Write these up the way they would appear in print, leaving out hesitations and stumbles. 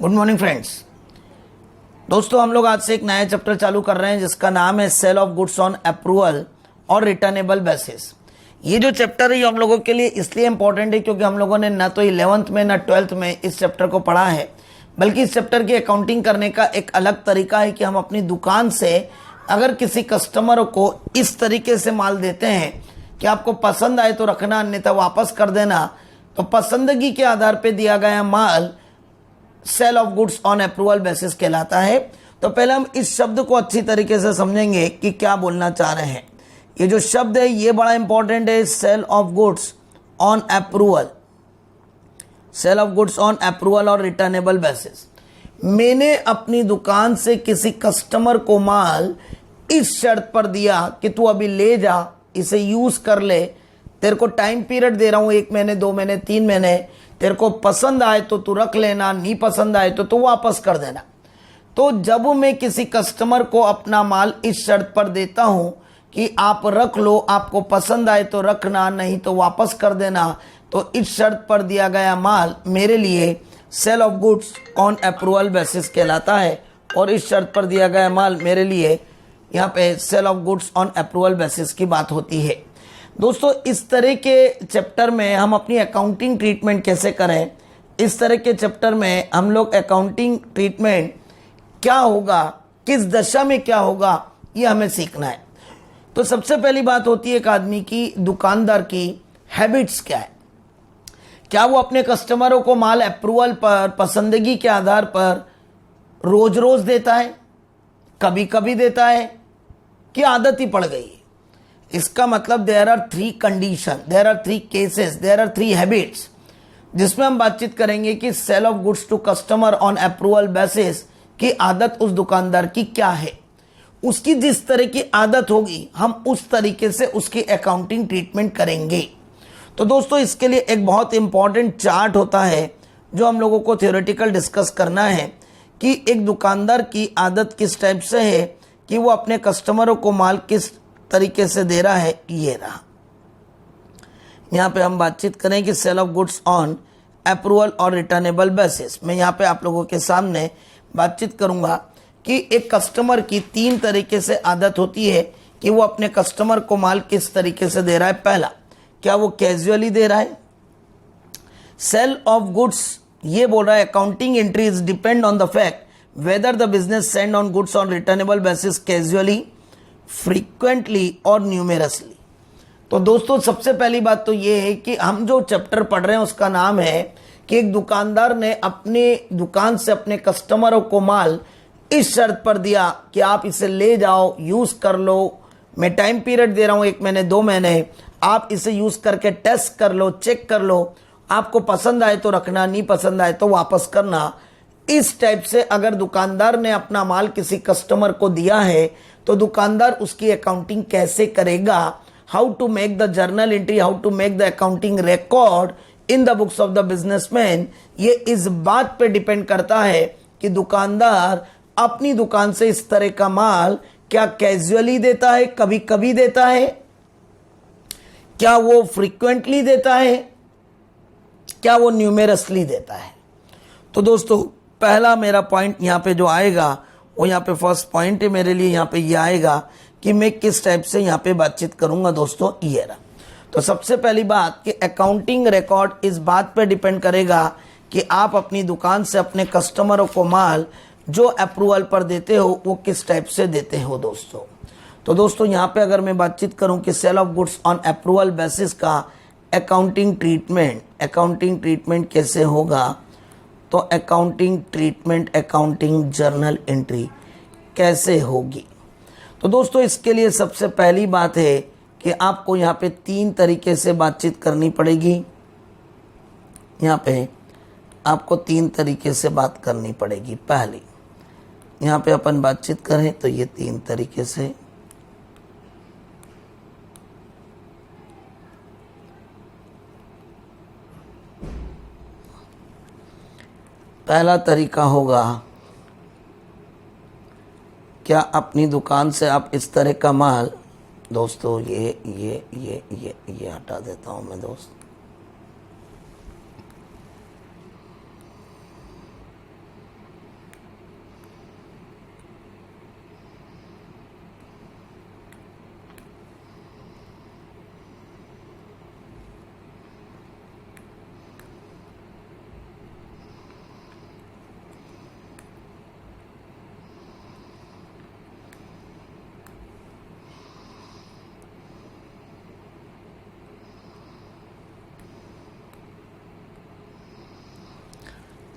Good morning friends. दोस्तों हम लोग आज से एक नया चैप्टर चालू कर रहे हैं जिसका नाम है sale of goods on approval और रिटर्नेबल बेसिस। ये जो चैप्टर है ये हम लोगों के लिए इसलिए इंपॉर्टेंट है क्योंकि हम लोगों ने ना तो 11th में ना 12th में इस चैप्टर को पढ़ा है, बल्कि इस चैप्टर की अकाउंटिंग करने का एक अलग तरीका है कि हम अपनी दुकान से अगर किसी कस्टमर को इस तरीके से माल देते हैं कि आपको पसंद आए तो रखना, अन्यथा वापस कर देना, तो पसंदगी के आधार पर दिया गया माल sale of goods on approval basis कहलाता है। तो पहले हम इस शब्द को अच्छी तरीके से समझेंगे कि क्या बोलना चाह रहे हैं। ये जो शब्द है ये बड़ा इंपॉर्टेंट है, sale of goods on approval, sale of goods on approval और रिटर्नेबल बेसिस। मैंने अपनी दुकान से किसी कस्टमर को माल इस शर्त पर दिया कि तू अभी ले जा, इसे यूज कर ले, तेरे को टाइम पीरियड दे रहा हूं 1 महीने 2 महीने 3 महीने, तेरे को पसंद आए तो तू रख लेना, नहीं पसंद आए तो तू वापस कर देना। तो जब मैं किसी कस्टमर को अपना माल इस शर्त पर देता हूं कि आप रख लो, आपको पसंद आए तो रखना, नहीं तो वापस कर देना, तो इस शर्त पर दिया गया माल मेरे लिए sale of goods on approval basis कहलाता है। और इस शर्त पर दिया गया माल मेरे लिए यहाँ पे sale of goods on approval basis की बात होती है। दोस्तों इस तरह के चैप्टर में हम अपनी अकाउंटिंग ट्रीटमेंट कैसे करें, इस तरह के चैप्टर में हम लोग अकाउंटिंग ट्रीटमेंट क्या होगा, किस दशा में क्या होगा, ये हमें सीखना है। तो सबसे पहली बात होती है एक आदमी की, दुकानदार की हैबिट्स क्या है। क्या वो अपने कस्टमरों को माल अप्रूवल पर, पसंदगी के आधार पर रोज रोज देता है, कभी कभी देता है, कि आदत ही पड़ गई है। इसका मतलब there are 3 condition, there are 3 cases, there are 3 habits, जिसमें हम बातचीत करेंगे कि sale of goods to customer on approval basis की आदत उस दुकानदार की क्या है। उसकी जिस तरह की आदत होगी हम उस तरीके से उसकी अकाउंटिंग ट्रीटमेंट करेंगे। तो दोस्तों इसके लिए एक बहुत इंपॉर्टेंट चार्ट होता है जो हम लोगों को थ्योरेटिकल डिस्कस करना है कि एक दुकानदार की आदत किस टाइप से है कि वो अपने कस्टमरों को माल किस तरीके से दे रहा है। ये रहा, यहाँ पे हम बातचीत करें कि sale of goods on approval और रिटर्नेबल बेसिस। मैं यहाँ पे आप लोगों के सामने बातचीत करूंगा कि एक कस्टमर की 3 तरीके से आदत होती है कि वो अपने कस्टमर को माल किस तरीके से दे रहा है। पहला, क्या वो कैजुअली दे रहा है। सेल ऑफ गुड्स ये बोल रहा है accounting entries depend on the fact whether the business send on goods on returnable basis casually, frequently और न्यूमेरसली। तो दोस्तों सबसे पहली बात तो ये है कि हम जो चैप्टर पढ़ रहे हैं उसका नाम है कि एक दुकानदार ने अपने दुकान से अपने कस्टमरों को माल इस शर्त पर दिया कि आप इसे ले जाओ, यूज कर लो, मैं टाइम पीरियड दे रहा हूं 1 महीने 2 महीने, आप इसे यूज करके टेस्ट कर लो, चेक कर लो, आपको पसंद आए तो रखना, नहीं पसंद आए तो वापस करना। इस टाइप से अगर दुकानदार ने अपना माल किसी कस्टमर को दिया है तो दुकानदार उसकी अकाउंटिंग कैसे करेगा, how to make the journal entry, how to make the accounting record in the books of the businessman, ये इस बात पे डिपेंड करता है कि दुकानदार अपनी दुकान से इस तरह का माल क्या कैजुअली देता है, कभी कभी देता है, क्या वो फ्रीक्वेंटली देता है, क्या वो न्यूमेरसली देता है। तो दोस्तों पहला मेरा पॉइंट यहाँ पे जो आएगा वो यहाँ पे फर्स्ट पॉइंट है मेरे लिए, यहाँ पे ये आएगा कि मैं किस टाइप से यहाँ पे बातचीत करूंगा। दोस्तों ये रहा। तो सबसे पहली बात कि अकाउंटिंग रिकॉर्ड इस बात पे डिपेंड करेगा कि आप अपनी दुकान से अपने कस्टमरों को माल जो अप्रूवल पर देते हो वो किस टाइप से देते हो दोस्तों। तो दोस्तों यहाँ पे अगर मैं बातचीत करूं कि sale of goods on approval basis का अकाउंटिंग ट्रीटमेंट कैसे होगा, तो accounting treatment, accounting journal entry कैसे होगी। तो दोस्तों इसके लिए सबसे पहली बात है कि आपको यहाँ पे 3 तरीके से बातचीत करनी पड़ेगी। यहाँ पे आपको 3 तरीके से बात करनी पड़ेगी। पहली, यहाँ पे अपन बातचीत करें तो ये 3 तरीके से। पहला तरीका होगा, क्या अपनी दुकान से आप इस तरह का माल, दोस्तों ये हटा देता हूं मैं दोस्त,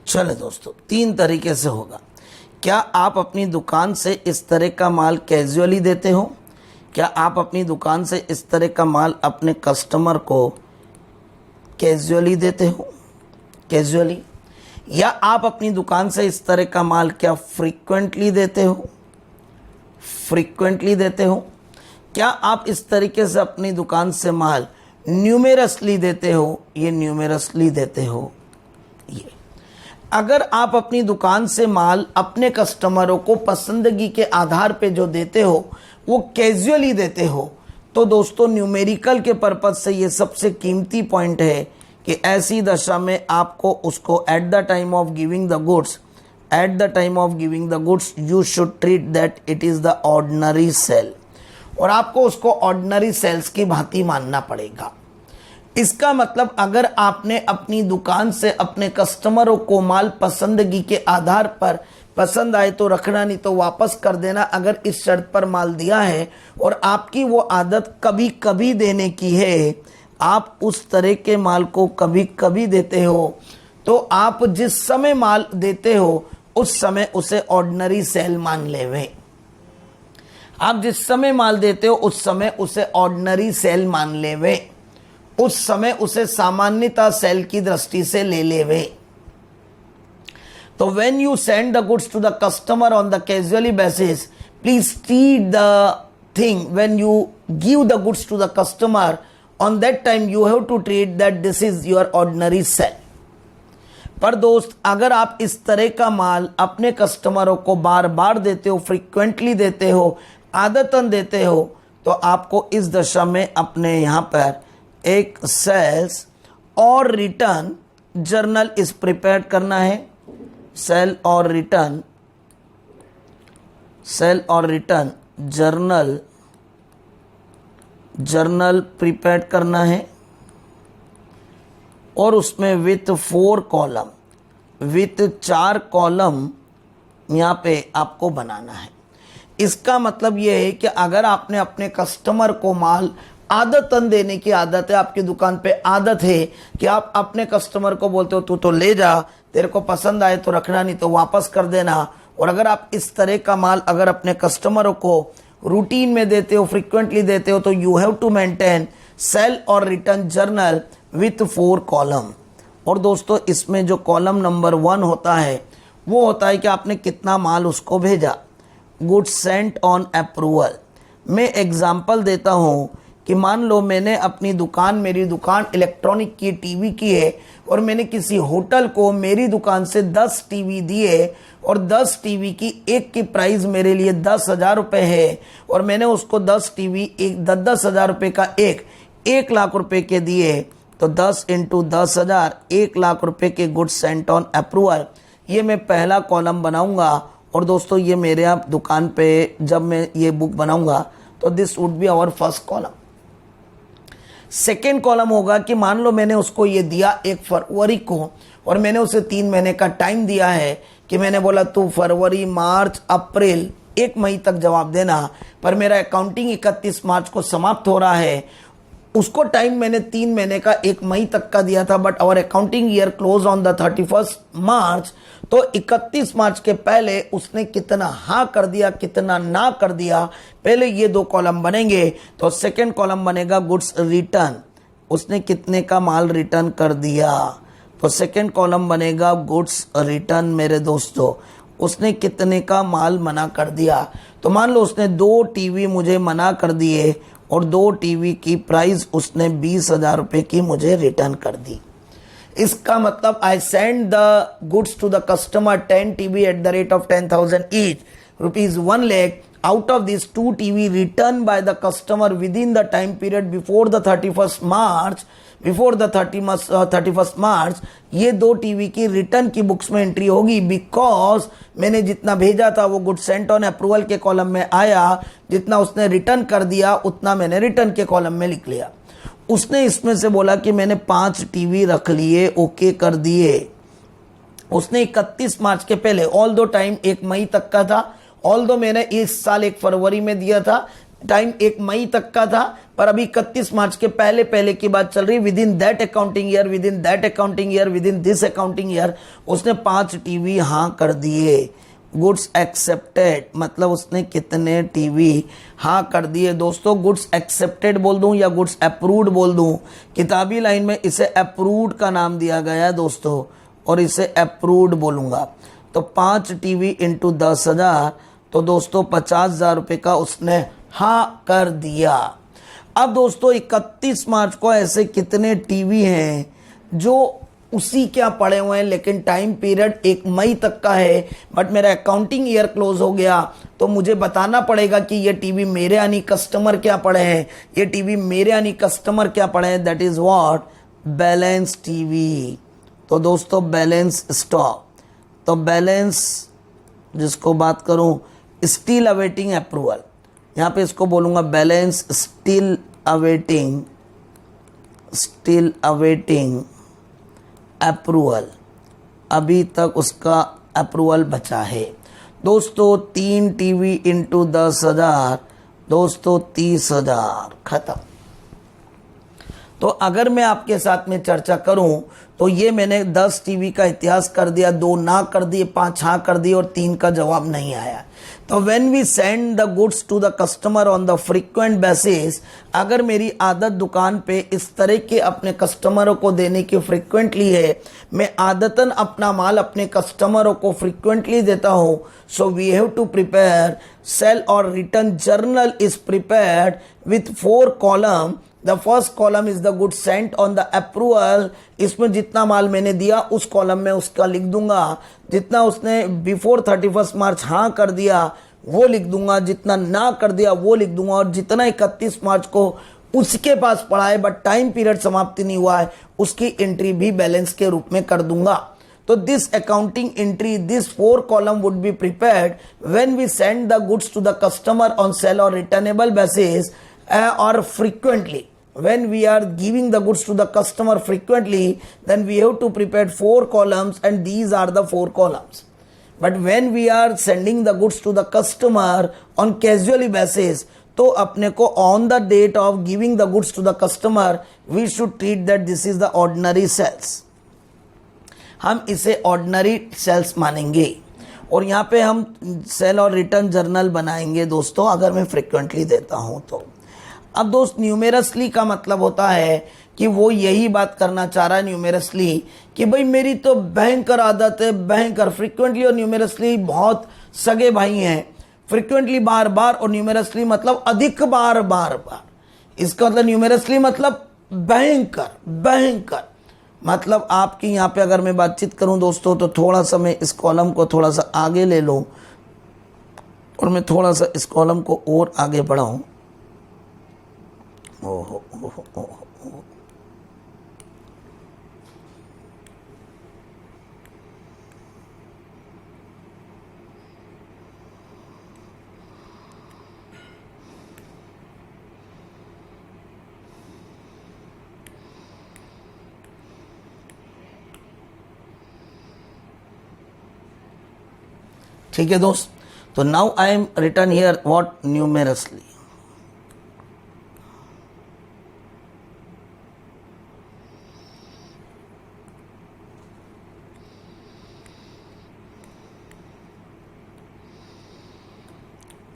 चले दोस्तों, 3 तरीके से होगा। क्या आप अपनी दुकान से इस तरह का माल कैजुअली देते हो? क्या आप अपनी दुकान से इस तरह का माल अपने कस्टमर को कैजुअली देते हो? कैजुअली। या आप अपनी दुकान से इस तरह का माल क्या फ्रीक्वेंटली देते हो? फ्रीक्वेंटली देते हो। क्या आप इस तरीके से अपनी दुकान से माल न्यूमेरसली देते हो? ये न्यूमेरसली देते हो। ये अगर आप अपनी दुकान से माल अपने कस्टमरों को पसंदगी के आधार पे जो देते हो वो कैजुअली देते हो, तो दोस्तों न्यूमेरिकल के पर्पज से ये सबसे कीमती पॉइंट है कि ऐसी दशा में आपको उसको at the time of giving the goods you should treat that it is the ordinary sale, और आपको उसको ऑर्डिनरी सेल्स की भांति मानना पड़ेगा। इसका मतलब अगर आपने अपनी दुकान से अपने कस्टमरों को माल पसंदगी के आधार पर पसंद आए तो रखना, नहीं तो वापस कर देना, अगर इस शर्त पर माल दिया है और आपकी वो आदत कभी कभी देने की है, आप उस तरह के माल को कभी कभी देते हो, तो आप जिस समय माल देते हो उस समय उसे ऑर्डिनरी सेल मान लेवे। आप जिस समय माल देते हो उस समय उसे ऑर्डिनरी सेल मान लेवे, उस समय उसे सामान्यता सेल की दृष्टि से ले लेवे। तो when you send the goods to the customer on the casually basis, please treat the thing when you give the goods to the customer on that time you have to treat that this is your ordinary sale. पर दोस्त, अगर आप इस तरह का माल अपने कस्टमरों को बार बार देते हो, फ्रीक्वेंटली देते हो, आदतन देते हो, तो आपको इस दशा में अपने यहाँ पर एक सेल्स और रिटर्न जर्नल इस प्रिपेयर करना है। सेल और रिटर्न जर्नल प्रिपेयर करना है, और उसमें विथ 4 कॉलम, विथ 4 कॉलम यहाँ पे आपको बनाना है। इसका मतलब ये है कि अगर आपने अपने कस्टमर को माल आदतन देने की आदत है, आपकी दुकान पे आदत है कि आप अपने कस्टमर को बोलते हो तू तो ले जा, तेरे को पसंद आए तो रखना, नहीं तो वापस कर देना, और अगर आप इस तरह का माल अगर अपने कस्टमरों को रूटीन में देते हो, फ्रीक्वेंटली देते हो, तो you have to maintain sale और रिटर्न जर्नल विथ 4 कॉलम। और दोस्तों, इसमें जो कॉलम नंबर 1 होता है वो होता है कि आपने कितना माल उसको भेजा, गुड्स सेंट ऑन अप्रूवल। मैं एग्जांपल देता हूँ कि मान लो मैंने अपनी दुकान, मेरी दुकान इलेक्ट्रॉनिक की, टीवी की है, और मैंने किसी होटल को मेरी दुकान से 10 टीवी दिए, और 10 टीवी की एक की प्राइस मेरे लिए 10,000 रुपये है, और मैंने उसको 10 टीवी 10,000 रुपये का 1 लाख रुपए के दिए, तो 10 इंटू 10,000 1 लाख रुपए के गुड्स सेंट ऑन अप्रूवल, ये मैं पहला कॉलम बनाऊंगा। और दोस्तों, ये मेरे यहाँ दुकान पे जब मैं ये बुक बनाऊंगा तो this would be our first column. Second column होगा कि मान लो मैंने उसको ये दिया 1 फरवरी को, और मैंने उसे 3 महीने का टाइम दिया है कि मैंने बोला तू फरवरी, मार्च, अप्रैल 1 मई तक जवाब देना, पर मेरा अकाउंटिंग 31 मार्च को समाप्त हो रहा है। उसको टाइम मैंने 3 महीने का 1 मई तक का दिया था, but our accounting year close on the 31 March, तो 31 मार्च के पहले उसने कितना हाँ कर दिया, कितना ना कर दिया, पहले ये 2 कॉलम बनेंगे। तो सेकंड कॉलम बनेगा गुड्स रिटर्न, उसने कितने का माल रिटर्न कर दिया, तो सेकंड कॉलम बनेगा गुड्स रिटर्न। मेरे दोस्तों, उसने कितने का माल मना कर दिया, तो मान लो उसने 2 टीवी मुझे मना कर दिए, और 2 टीवी की प्राइस उसने 20,000 रुपये की मुझे रिटर्न कर दी। इसका मतलब I send the goods to the customer 10 TV at the rate of 10,000 each, ₹1 lakh। Out of these 2 TV returned by the customer within the time period before the 31st March, ये 2 TV की return की books में entry होगी, because मैंने जितना भेजा था वो गुड सेंट ऑन अप्रूवल के कॉलम में आया, जितना उसने रिटर्न कर दिया उतना मैंने रिटर्न के कॉलम में लिख लिया। उसने इसमें से बोला कि मैंने 5 टीवी रख लिए, ओके कर दिए। उसने 31 मार्च के पहले, ऑल दो टाइम 1 मई तक का था, ऑल दो मैंने इस साल 1 फरवरी में दिया था, टाइम 1 मई तक का था, पर अभी 31 मार्च के पहले पहले की बात चल रही। With in that accounting year, with in that accounting year, with in this accounting year उसने 5 टीवी हाँ कर दिए। गुड्स एक्सेप्टेड मतलब उसने कितने टीवी हाँ कर दिए दोस्तों। गुड्स एक्सेप्टेड बोल दूं या गुड्स अप्रूव्ड बोल दूं, किताबी लाइन में इसे अप्रूव्ड का नाम दिया गया है दोस्तों, और इसे अप्रूव्ड बोलूंगा। तो 5 टीवी इंटू 10,000, तो दोस्तों 50,000 रुपये का उसने हाँ कर दिया। अब दोस्तों 31 मार्च को ऐसे कितने टीवी हैं जो उसी क्या पड़े हुए हैं, लेकिन टाइम पीरियड 1 मई तक का है, बट मेरा अकाउंटिंग ईयर क्लोज हो गया, तो मुझे बताना पड़ेगा कि ये टीवी मेरे यानी कस्टमर क्या पड़े हैं, ये टीवी मेरे यानी कस्टमर क्या पड़े हैं। That is what balance TV. तो दोस्तों बैलेंस स्टॉक, तो बैलेंस जिसको बात करूं स्टिल अवेटिंग अप्रूवल, यहाँ पे इसको बोलूंगा बैलेंस स्टिल अवेटिंग अप्रूवल, अभी तक उसका अप्रूवल बचा है दोस्तों। 3 टीवी इंटू 10,000 दोस्तों 30,000 खत्म। तो अगर मैं आपके साथ में चर्चा करूं तो ये मैंने 10 टीवी का इतिहास कर दिया, 2 ना कर दिए, 5 हाँ कर दिए और 3 का जवाब नहीं आया। तो when we send the goods to the customer on the frequent basis, अगर मेरी आदत दुकान पे इस तरह के अपने कस्टमरों को देने की फ्रीक्वेंटली है, मैं आदतन अपना माल अपने कस्टमरों को फ्रीक्वेंटली देता हूं, so we have to prepare sale और return journal is prepared with 4 column. The first column is the good sent on the approval, इसमें जितना माल मैंने दिया उस कॉलम में उसका लिख दूंगा, जितना उसने बिफोर 31 मार्च हाँ कर दिया वो लिख दूंगा, जितना ना कर दिया वो लिख दूंगा, और जितना 31 मार्च को उसके पास पड़ा है बट टाइम पीरियड समाप्ति नहीं हुआ है उसकी एंट्री भी बैलेंस के रूप में कर दूंगा। तो this accounting entry, this 4 column would be prepared when we send the goods to the customer on sale और returnable basis or frequently. When we are giving the goods to the customer frequently, then we have to prepare 4 columns and these are the 4 columns. But when we are sending the goods to the customer on casually basis, तो अपने को on the date of giving the goods to the customer, we should treat that this is the ordinary sales. हम इसे ordinary sales मानेंगे और यहाँ पे हम सेल और रिटर्न जर्नल बनाएंगे दोस्तों, अगर मैं फ्रिक्वेंटली देता हूँ तो। अब दोस्त न्यूमेरसली का मतलब होता है कि वो यही बात करना चाह रहा है न्यूमेरसली कि भाई मेरी तो भयंकर आदत है, भयंकर फ्रिक्वेंटली और न्यूमेरसली बहुत सगे भाई हैं। फ्रिक्वेंटली बार बार और न्यूमेरसली मतलब अधिक बार बार बार। इसका मतलब न्यूमेरसली मतलब भयंकर भयंकर, मतलब आपकी यहाँ पे अगर मैं बातचीत करूं दोस्तों तो थोड़ा सा मैं इस कॉलम को थोड़ा सा आगे ले लूं और मैं थोड़ा सा इस कॉलम को और आगे बढ़ाऊं। ओहो ओहो ओहो, ठीक है दोस्त। तो now I am return here what numerously.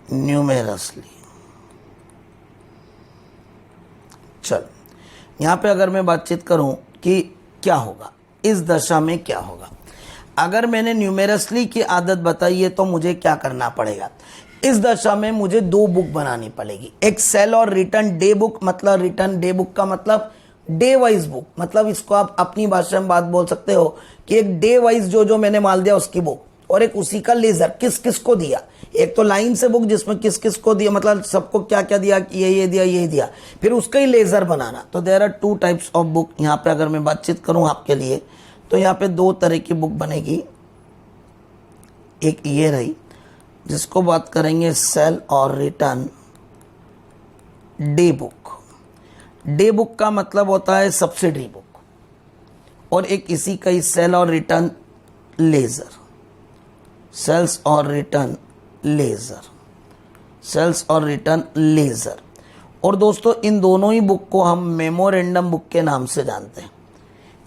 Numerously चल, यहां पे अगर मैं बातचीत करूं कि क्या होगा इस दशा में, क्या होगा अगर मैंने न्यूमेरसली की आदत बताई है तो मुझे क्या करना पड़ेगा। इस दशा में मुझे 2 बुक बनानी पड़ेगी, एक सेल और रिटर्न डे बुक, मतलब रिटर्न डे बुक का मतलब डे वाइज बुक, मतलब इसको आप अपनी भाषा में बात बोल सकते हो कि एक डे वाइज जो मैंने माल दिया उसकी बुक, और एक उसी का लेजर किस किस को दिया। एक तो लाइन से बुक जिसमें किस किस को दिया, मतलब सबको क्या क्या दिया, ये दिया ये दिया, फिर उसका ही लेजर बनाना। तो there are 2 types of book. यहाँ पे अगर मैं बातचीत करूं आपके लिए तो यहाँ पे 2 तरह की बुक बनेगी। एक ये रही जिसको बात करेंगे सेल और return day book. Day book का मतलब होता है सब्सिडी बुक, और एक इसी का ही सेल और रिटर्न लेजर, सेल्स और रिटर्न लेजर। सेल्स और रिटर्न लेजर। और दोस्तों इन दोनों ही बुक को हम मेमोरेंडम बुक के नाम से जानते हैं।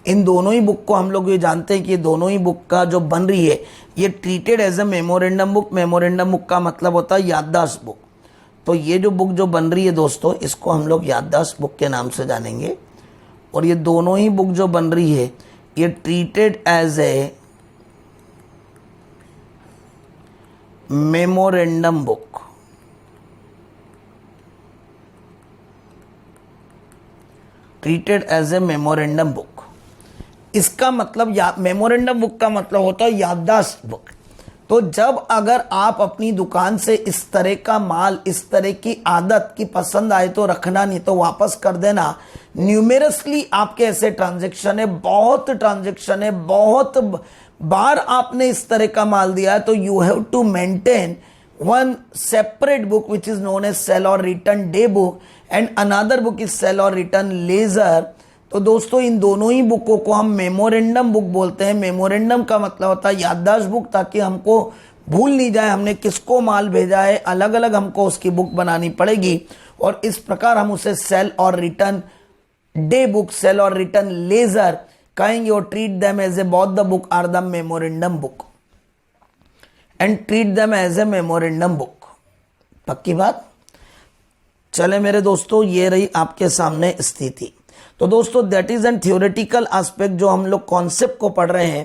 इन दोनों ही बुक को हम लोग ये जानते हैं कि ये दोनों ही बुक का जो बन रही है ये treated as a memorandum book. Memorandum book का मतलब होता है याददाश्त बुक। तो ये जो बुक जो बन रही है दोस्तों, इसको हम लोग याददाश्त बुक के नाम से जानेंगे। और ये दोनों ही बुक जो बन रही है ये treated as a memorandum book. Treated as a memorandum book. इसका मतलब मेमोरेंडम बुक का मतलब होता है याददाश्त बुक। तो जब अगर आप अपनी दुकान से इस तरह का माल, इस तरह की आदत की पसंद आए तो रखना, नहीं तो वापस कर देना। न्यूमेरसली आपके ऐसे ट्रांजैक्शन है, बहुत ट्रांजैक्शन है, बहुत बार आपने इस तरह का माल दिया है, तो you have to maintain one separate book which is known as sale और return day book and another book is sale और रिटर्न लेजर। तो दोस्तों इन दोनों ही बुकों को हम मेमोरेंडम बुक बोलते हैं। मेमोरेंडम का मतलब होता है याददाश्त बुक, ताकि हमको भूल नहीं जाए हमने किसको माल भेजा है, अलग अलग हमको उसकी बुक बनानी पड़ेगी। और इस प्रकार हम उसे सेल और रिटर्न डे बुक, सेल और रिटर्न लेजर कहेंगे। और treat them as a both the book or the memorandum book and treat them as a memorandum book. पक्की बात। चले मेरे दोस्तों, ये रही आपके सामने स्थिति। तो दोस्तों that is an theoretical aspect जो हम लोग कॉन्सेप्ट को पढ़ रहे हैं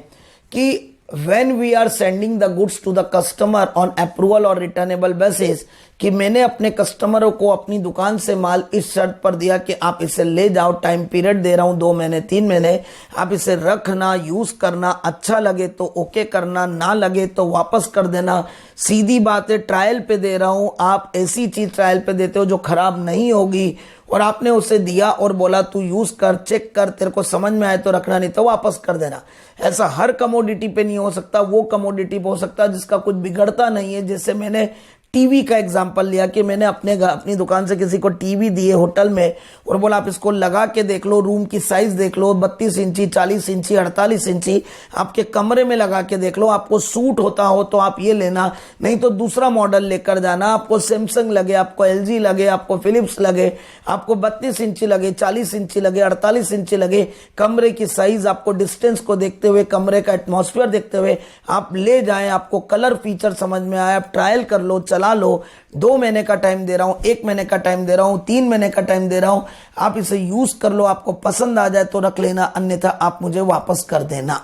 कि when we are sending the goods to the customer on approval और रिटर्नेबल बेसिस, कि मैंने अपने कस्टमरों को अपनी दुकान से माल इस शर्त पर दिया कि आप इसे ले जाओ, टाइम पीरियड दे रहा हूं 2 महीने 3 महीने, आप इसे रखना, यूज करना, अच्छा लगे तो ओके करना, ना लगे तो वापस कर देना। सीधी बात है, ट्रायल पे दे रहा हूं, आप ऐसी चीज ट्रायल पे देते हो जो खराब नहीं होगी, और आपने उसे दिया और बोला तू यूज कर, चेक कर, तेरे को समझ में आए तो रखना, नहीं तो वापस कर देना। ऐसा हर कमोडिटी पे नहीं हो सकता। वो कमोडिटी पे हो सकता है जिसका कुछ बिगड़ता नहीं है। जैसे मैंने टीवी का एग्जांपल लिया कि मैंने अपनी दुकान से किसी को टीवी दिए होटल में और बोला आप इसको लगा के देख लो, रूम की साइज देख लो, 32 इंची, 40 इंची, 48 इंची, आपके कमरे में लगा के देख लो, आपको सूट होता हो तो आप ये लेना, नहीं तो दूसरा मॉडल लेकर जाना। आपको सैमसंग लगे, आपको एलजी लगे, आपको फिलिप्स लगे, आपको 32 इंची लगे, 40 इंची लगे, 48 इंची लगे, कमरे की साइज आपको डिस्टेंस को देखते हुए, कमरे का एटमॉस्फेयर देखते हुए आप ले जाएं। आपको कलर फीचर समझ में आया, आप ट्रायल कर लो, चला लो। 2 महीने का टाइम दे रहा हूं, 1 महीने का टाइम दे रहा हूं, 3 महीने का टाइम दे रहा हूं, आप इसे यूज कर लो। आपको पसंद आ जाए तो रख लेना, अन्यथा आप मुझे वापस कर देना।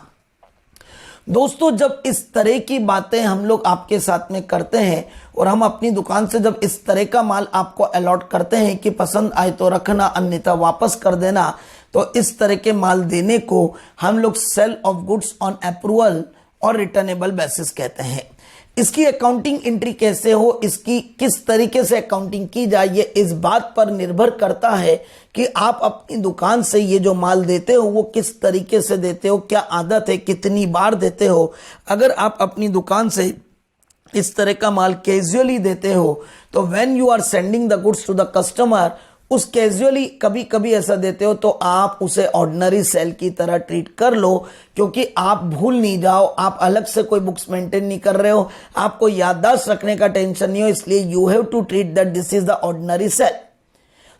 दोस्तों जब इस तरह की बातें हम लोग आपके साथ में करते हैं और हम अपनी दुकान से जब इस तरह का माल आपको अलॉट करते हैं कि पसंद आए तो रखना, अन्यथा वापस कर देना, तो इस तरह के माल देने को हम लोग sale of goods on approval और रिटर्नेबल बेसिस कहते हैं। इसकी अकाउंटिंग एंट्री कैसे हो, इसकी किस तरीके से अकाउंटिंग की जाए, ये इस बात पर निर्भर करता है कि आप अपनी दुकान से ये जो माल देते हो वो किस तरीके से देते हो, क्या आदत है, कितनी बार देते हो। अगर आप अपनी दुकान से इस तरह का माल कैजुअली देते हो तो when you are sending the goods to the customer, उस कैजुअली कभी कभी ऐसा देते हो तो आप उसे ऑर्डिनरी सेल की तरह ट्रीट कर लो, क्योंकि आप भूल नहीं जाओ, आप अलग से कोई बुक्स मेंटेन नहीं कर रहे हो, आपको याददाश्त रखने का टेंशन नहीं हो, इसलिए you have to treat that this is the ordinary sale.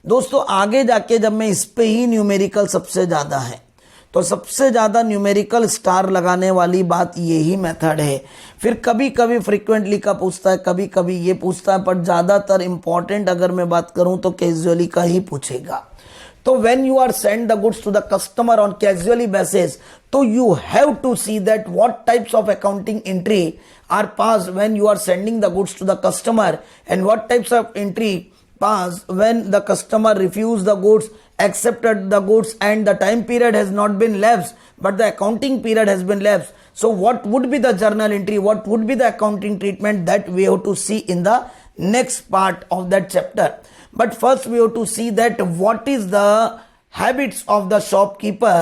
दोस्तों आगे जाके जब मैं इस पे ही न्यूमेरिकल सबसे ज्यादा है, तो सबसे ज्यादा न्यूमेरिकल स्टार लगाने वाली बात यही मेथड है। फिर कभी कभी फ्रीक्वेंटली का पूछता है, कभी कभी ये पूछता है, पर ज्यादातर इंपॉर्टेंट अगर मैं बात करूं तो कैजुअली का ही पूछेगा। तो when you are send the goods to the customer on casually basis, तो you have to see that what types of accounting entry are pass when you are sending the goods to the customer and what types of entry pass when the customer refused the goods, accepted the goods, and the time period has not been lapsed but the accounting period has been lapsed. So what would be the journal entry, what would be the accounting treatment, that we have to see in the next part of that chapter. But first we have to see that what is the habits of the shopkeeper.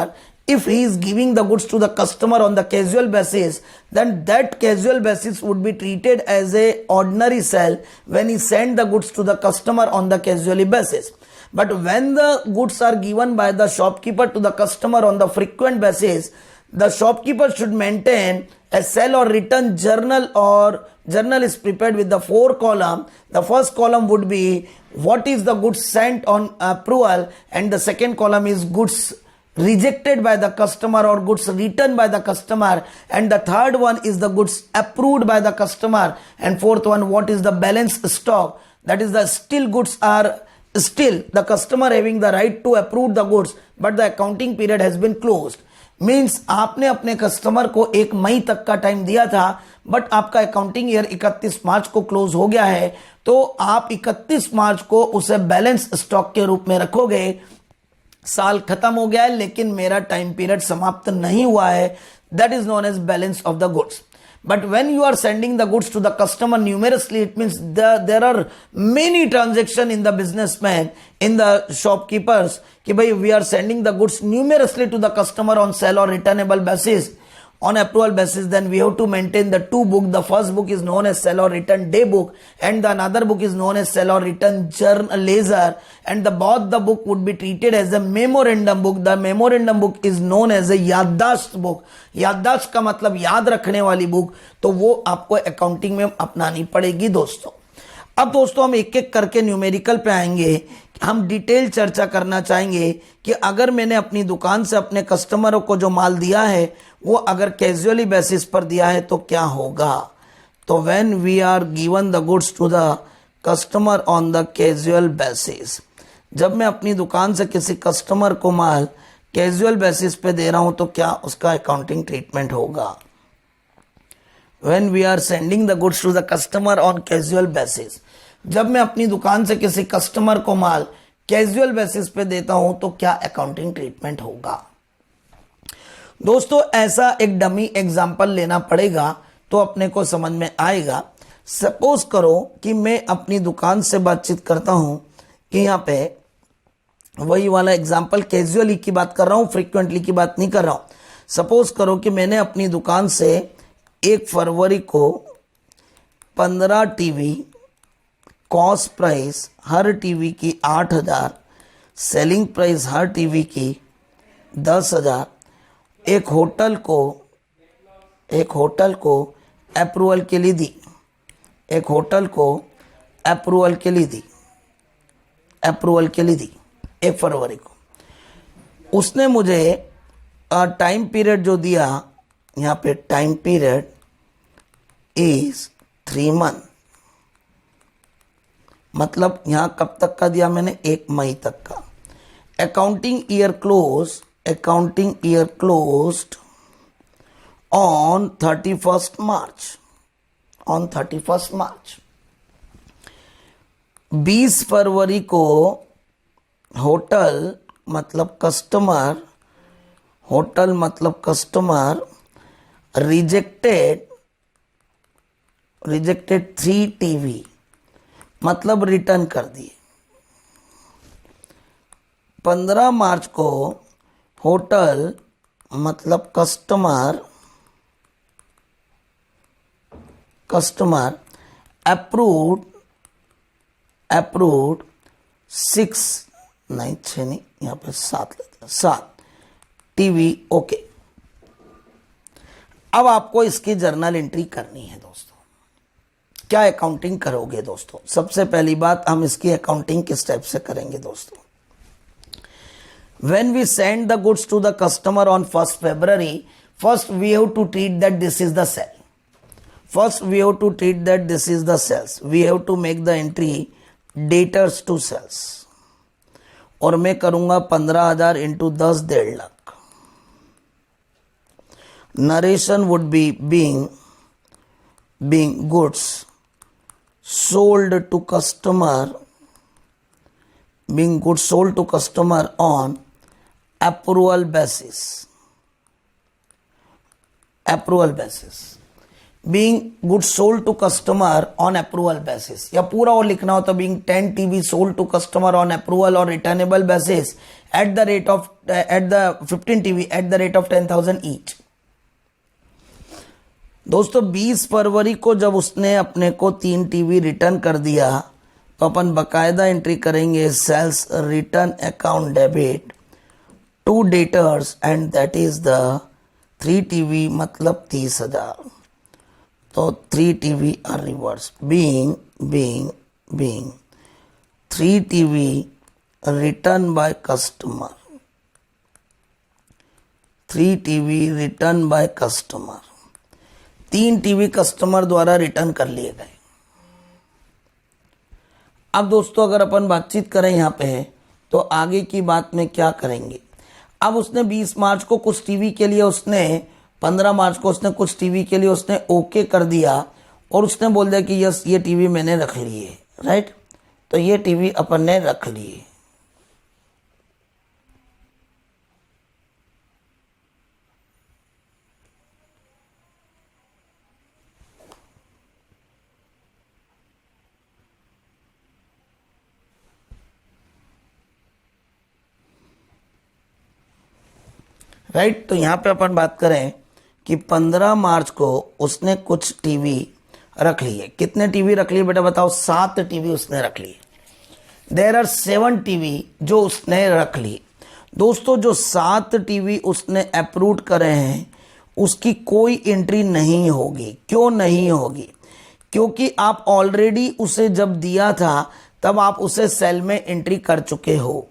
If he is giving the goods to the customer on the casual basis, then that casual basis would be treated as a ordinary sale when he send the goods to the customer on the casually basis. But when the goods are given by the shopkeeper to the customer on the frequent basis, the shopkeeper should maintain a sell or return journal or journal is prepared with the 4 column. The first column would be what is the goods sent on approval, and the second column is goods rejected by the customer or goods returned by the customer, and the third one is the goods approved by the customer, and fourth one what is the balance stock, that is the still goods are still the customer having the right to approve the goods but the accounting period has been closed. Means आपने अपने customer को 1 मई तक का time दिया था but आपका accounting year 31 मार्च को close हो गया है, तो आप 31 मार्च को उसे बैलेंस स्टॉक के रूप में रखोगे। साल खत्म हो गया है लेकिन मेरा टाइम पीरियड समाप्त नहीं हुआ है, that is known as balance of the goods. But when you are sending the goods to the customer numerously, it means there are many transactions in the businessman, in the shopkeepers, कि भाई we are sending the goods numerously to the customer on sell or returnable basis, on approval basis. Then we have to maintain the 2 books. The first book is known as sell or return day book, and the another book is known as sell or return journal ledger, and both the book would be treated as a memorandum book. The memorandum book is known as a याददाश्त book. याददाश्त का मतलब याद रखने वाली book, तो वो आपको अकाउंटिंग में अपनानी पड़ेगी दोस्तों. अब दोस्तों हम एक एक करके न्यूमेरिकल पे आएंगे. हम डिटेल चर्चा करना चाहेंगे कि अगर मैंने अपनी दुकान से अपने कस्टमरों को जो माल दिया है वो अगर कैजुअली बेसिस पर दिया है तो क्या होगा. तो when we are given the goods to the customer on the casual basis, जब मैं अपनी दुकान से किसी कस्टमर को माल कैजुअल बेसिस पे दे रहा हूं तो क्या उसका अकाउंटिंग ट्रीटमेंट होगा. When we are sending the goods to the customer on casual basis, जब मैं अपनी दुकान से किसी कस्टमर को माल कैजुअल बेसिस पे देता हूं तो क्या अकाउंटिंग ट्रीटमेंट होगा. दोस्तों ऐसा एक डमी एग्जांपल लेना पड़ेगा तो अपने को समझ में आएगा. सपोज करो कि मैं अपनी दुकान से बातचीत करता हूं कि यहाँ पे वही वाला एग्जांपल, कैजुअली की बात कर रहा हूं, फ्रीक्वेंटली की बात नहीं कर रहा हूं. सपोज करो कि मैंने अपनी दुकान से 1 फरवरी को 15 टीवी, कॉस्ट प्राइस हर टीवी की 8,000, सेलिंग प्राइस हर टीवी की 10,000, एक होटल को अप्रूवल के लिए दी. एक होटल को अप्रूवल के लिए दी 1 फरवरी को. उसने मुझे टाइम पीरियड जो दिया, यहाँ पे टाइम पीरियड इज 3 मंथ, मतलब यहां कब तक का दिया मैंने, 1 मई तक का. Accounting year closed on 31st मार्च. 20 फरवरी को होटल मतलब कस्टमर रिजेक्टेड 3 टीवी, मतलब रिटर्न कर दिए. 15 मार्च को होटल मतलब कस्टमर अप्रूव्ड 6 नहीं 6 नहीं, यहाँ पे 7 लेते हैं, 7 टीवी. ओके, अब आपको इसकी जर्नल एंट्री करनी है दोस्तों. क्या अकाउंटिंग करोगे दोस्तों. सबसे पहली बात हम इसकी अकाउंटिंग किस टाइप से करेंगे दोस्तों. When we send the goods to the customer on 1st February, first we have to treat that this is the sale. We have to make the entry debtors to sales. और मैं करूंगा 15,000 into 10, 1.5 lakh. Narration would be being goods sold to customer on approval basis. Being goods sold to customer on approval basis, या पूरा और लिखना हो तो being 10 TV sold to customer on approval or returnable basis at the 15 TV at the rate of 10,000 each. दोस्तों 20 फरवरी को जब उसने अपने को 3 टीवी रिटर्न कर दिया तो अपन बकायदा एंट्री करेंगे sales return account debit to debtors, and that is the 3 TV मतलब 30,000. तो 3 TV are reverse being 3 TV return by customer, 3 TV return by customer, 3 TV customer द्वारा रिटर्न कर लिए गए। अब दोस्तों अगर अपन बातचीत करें यहाँ पे तो आगे की बात में क्या करेंगे। अब उसने 20 मार्च को कुछ टीवी के लिए, उसने 15 मार्च को उसने कुछ टीवी के लिए उसने ओके कर दिया और उसने बोल दिया कि यस ये टीवी मैंने रख लिए, राइट। तो ये टीवी अपन ने रख लिए। राइट, तो यहाँ पे अपन बात करें कि 15 मार्च को उसने कुछ टीवी रख लिए। कितने टीवी रख लिए बेटा बताओ? 7 टीवी उसने रख लिए। देयर आर 7 टीवी जो उसने रख लिए। दोस्तों जो 7 टीवी उसने अप्रूव करे हैं उसकी कोई एंट्री नहीं होगी। क्यों नहीं होगी? क्योंकि आप ऑलरेडी उसे जब दिया था तब आप उसे सेल में एंट्री कर चुके हो।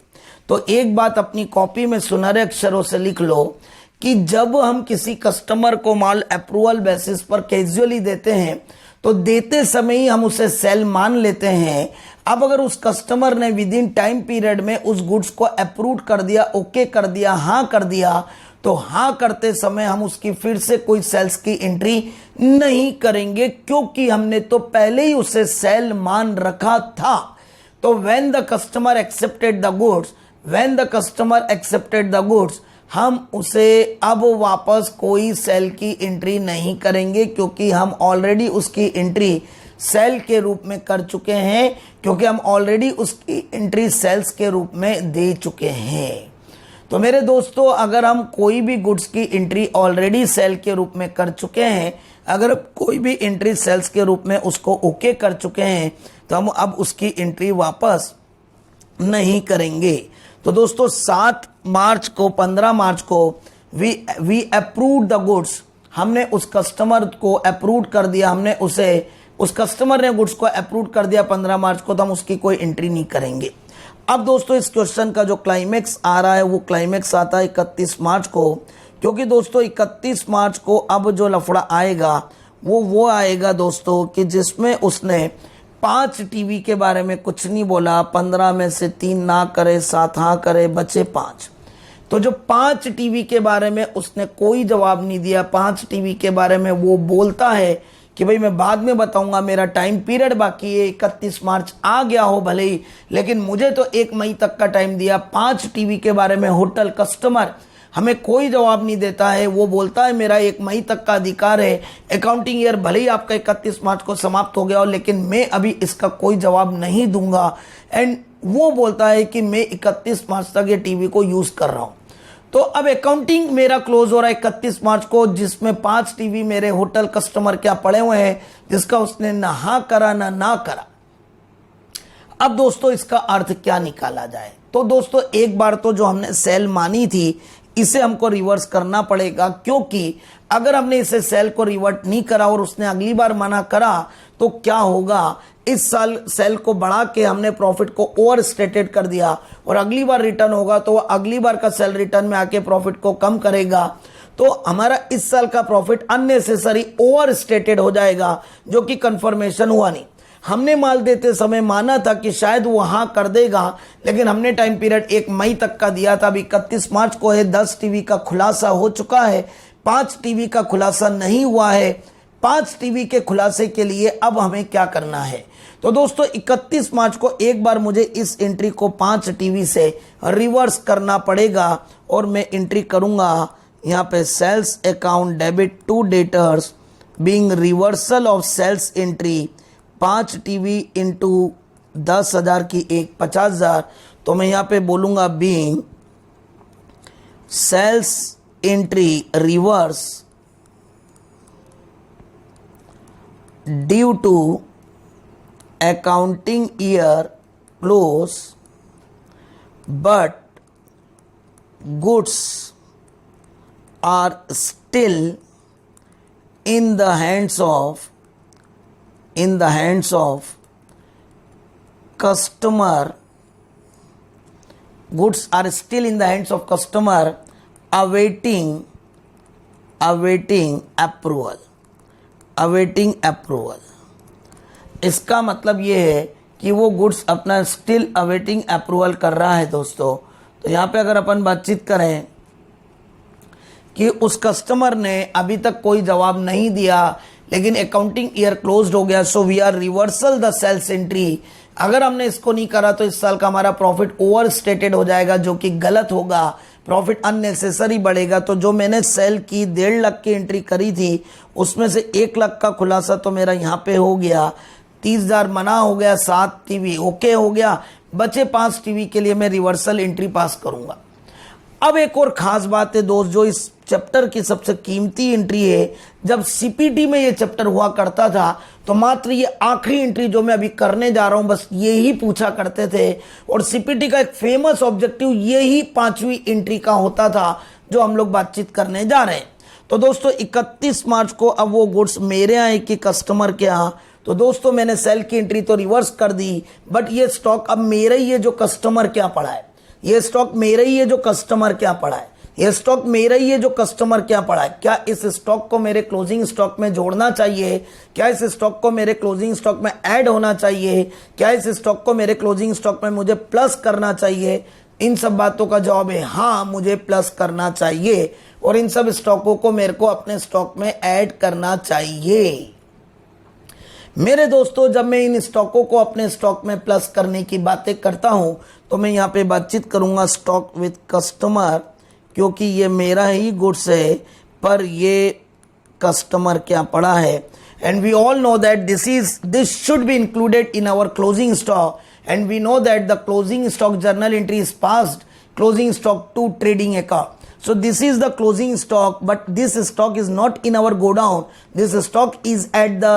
तो एक बात अपनी कॉपी में सुनहरे अक्षरों से लिख लो कि जब हम किसी कस्टमर को माल अप्रूवल बेसिस पर कैजुअली देते हैं तो देते समय ही हम उसे सेल मान लेते हैं। अब अगर उस कस्टमर ने विद इन टाइम पीरियड में उस गुड्स को अप्रूव कर दिया, ओके कर दिया, हाँ कर दिया, तो हाँ करते समय हम उसकी फिर से कोई सेल्स की एंट्री नहीं करेंगे क्योंकि हमने तो पहले ही उसे सेल मान रखा था। तो when the customer accepted the goods, हम उसे अब वापस कोई सेल की एंट्री नहीं करेंगे क्योंकि हम ऑलरेडी उसकी एंट्री सेल के रूप में कर चुके हैं, क्योंकि हम ऑलरेडी उसकी एंट्री सेल्स के रूप में दे चुके हैं। तो मेरे दोस्तों अगर हम कोई भी गुड्स की एंट्री ऑलरेडी सेल के रूप में कर चुके हैं, अगर कोई भी एंट्री सेल्स के रूप में उसको ओके कर चुके हैं तो हम अब उसकी एंट्री वापस नहीं करेंगे। तो दोस्तों 7 मार्च को 15 मार्च को वी अप्रूव्ड द गुड्स, हमने उस कस्टमर को अप्रूव कर दिया, हमने उसे, उस कस्टमर ने गुड्स को अप्रूव कर दिया 15 मार्च को, तो हम उसकी कोई एंट्री नहीं करेंगे। अब दोस्तों इस क्वेश्चन का जो क्लाइमेक्स आ रहा है वो क्लाइमेक्स आता है 31 मार्च को, क्योंकि दोस्तों 31 मार्च को अब जो लफड़ा आएगा वो आएगा दोस्तों कि जिसमें उसने 5 टीवी के बारे में कुछ नहीं बोला, 15 में से 3 ना करे, 7 हाँ करे, बचे 5। तो जो 5 टीवी के बारे में उसने कोई जवाब नहीं दिया, 5 टीवी के बारे में वो बोलता है कि भाई मैं बाद में बताऊंगा, मेरा टाइम पीरियड बाकी है, 31 मार्च आ गया हो भले ही, लेकिन मुझे तो 1 मई तक का टाइम दिया। 5 टीवी के बारे में होटल कस्टमर हमें कोई जवाब नहीं देता है, वो बोलता है मेरा 1 मई तक का अधिकार है, अकाउंटिंग ईयर भले ही आपका 31 मार्च को समाप्त हो गया हो, लेकिन मैं अभी इसका कोई जवाब नहीं दूंगा। एंड वो बोलता है कि मैं 31 मार्च तक ये टीवी को यूज कर रहा हूं। तो अब अकाउंटिंग मेरा क्लोज हो रहा है 31 मार्च को, जिसमें 5 टीवी मेरे होटल कस्टमर क्या पड़े हुए हैं, जिसका उसने ना हाँ करा ना करा। अब दोस्तों इसका अर्थ क्या निकाला जाए? तो दोस्तों एक बार तो जो हमने सेल मानी थी इसे हमको रिवर्स करना पड़ेगा, क्योंकि अगर हमने इसे सेल को रिवर्ट नहीं करा और उसने अगली बार मना करा तो क्या होगा, इस साल सेल को बढ़ा के हमने प्रॉफिट को ओवर स्टेटेड कर दिया और अगली बार रिटर्न होगा तो अगली बार का सेल रिटर्न में आके प्रॉफिट को कम करेगा, तो हमारा इस साल का प्रॉफिट अननेसेसरी ओवर स्टेटेड हो जाएगा, जो कि कंफर्मेशन हुआ नहीं। हमने माल देते समय माना था कि शायद वो हाँ कर देगा, लेकिन हमने टाइम पीरियड 1 मई तक का दिया था। अभी 31 मार्च को है, 10 टीवी का खुलासा हो चुका है, 5 टीवी का खुलासा नहीं हुआ है। 5 टीवी के खुलासे के लिए अब हमें क्या करना है? तो दोस्तों 31 मार्च को एक बार मुझे इस एंट्री को 5 टीवी से रिवर्स करना पड़ेगा और मैं एंट्री करूंगा यहाँ पे sales account debit to debtors being reversal of sales entry 5 TV into 10,000 की एक 50,000। तो मैं यहाँ पे बोलूंगा being sales entry reverse due to accounting year close but goods are still in the hands of in the hands of customer, goods are still in the hands of customer awaiting approval, इसका मतलब ये है कि वो goods अपना still awaiting approval कर रहा है दोस्तों। तो यहाँ पे अगर अपन बातचीत करें कि उस कस्टमर ने अभी तक कोई जवाब नहीं दिया लेकिन अकाउंटिंग ईयर क्लोज्ड हो गया, so we are reversal the sales entry. अगर हमने इसको नहीं करा तो इस साल का हमारा प्रॉफिट ओवर स्टेटेड हो जाएगा, जो कि गलत होगा, प्रॉफिट अननेसेसरी बढ़ेगा। तो जो मैंने सेल की 1.5 लाख की एंट्री करी थी उसमें से 1 लाख का खुलासा तो मेरा यहाँ पे हो गया, 30,000 मना हो गया, 7 टीवी ओके हो गया, बचे 5 टीवी के लिए मैं रिवर्सल एंट्री पास करूंगा। अब एक और खास बात है दोस्त, जो इस चैप्टर की सबसे कीमती एंट्री है, जब सीपीटी में ये चैप्टर हुआ करता था तो मात्र ये आखिरी एंट्री जो मैं अभी करने जा रहा हूं बस ये ही पूछा करते थे, और सीपीटी का एक फेमस ऑब्जेक्टिव ये ही 5वीं एंट्री का होता था जो हम लोग बातचीत करने जा रहे हैं। तो दोस्तों 31 मार्च को अब वो गुड्स मेरे आए कि कस्टमर के यहाँ, तो दोस्तों मैंने सेल की एंट्री तो रिवर्स कर दी, बट ये स्टॉक अब मेरा ही है जो कस्टमर क्या पड़ा है, ये स्टॉक मेरा ही है जो कस्टमर क्या पड़ा है, ये स्टॉक मेरा ही है जो कस्टमर क्या पड़ा है। क्या इस स्टॉक को मेरे क्लोजिंग स्टॉक में जोड़ना चाहिए, क्या इस स्टॉक को मेरे क्लोजिंग स्टॉक में ऐड होना चाहिए, क्या इस स्टॉक को मेरे क्लोजिंग स्टॉक में मुझे प्लस करना चाहिए? इन सब बातों का जवाब है हाँ, मुझे प्लस करना चाहिए और इन सब स्टॉकों को मेरे को अपने स्टॉक में ऐड करना चाहिए। मेरे दोस्तों जब मैं इन स्टॉकों को अपने स्टॉक में प्लस करने की बातें करता हूं तो मैं यहाँ पे बातचीत करूंगा स्टॉक विथ कस्टमर, क्योंकि ये मेरा ही गुड्स है पर ये कस्टमर क्या पड़ा है। And we all know that this should be included in our closing stock, and we know that the closing stock journal entry is passed closing stock to trading account. So this is the closing stock, but this stock is not in our godown. This stock is at the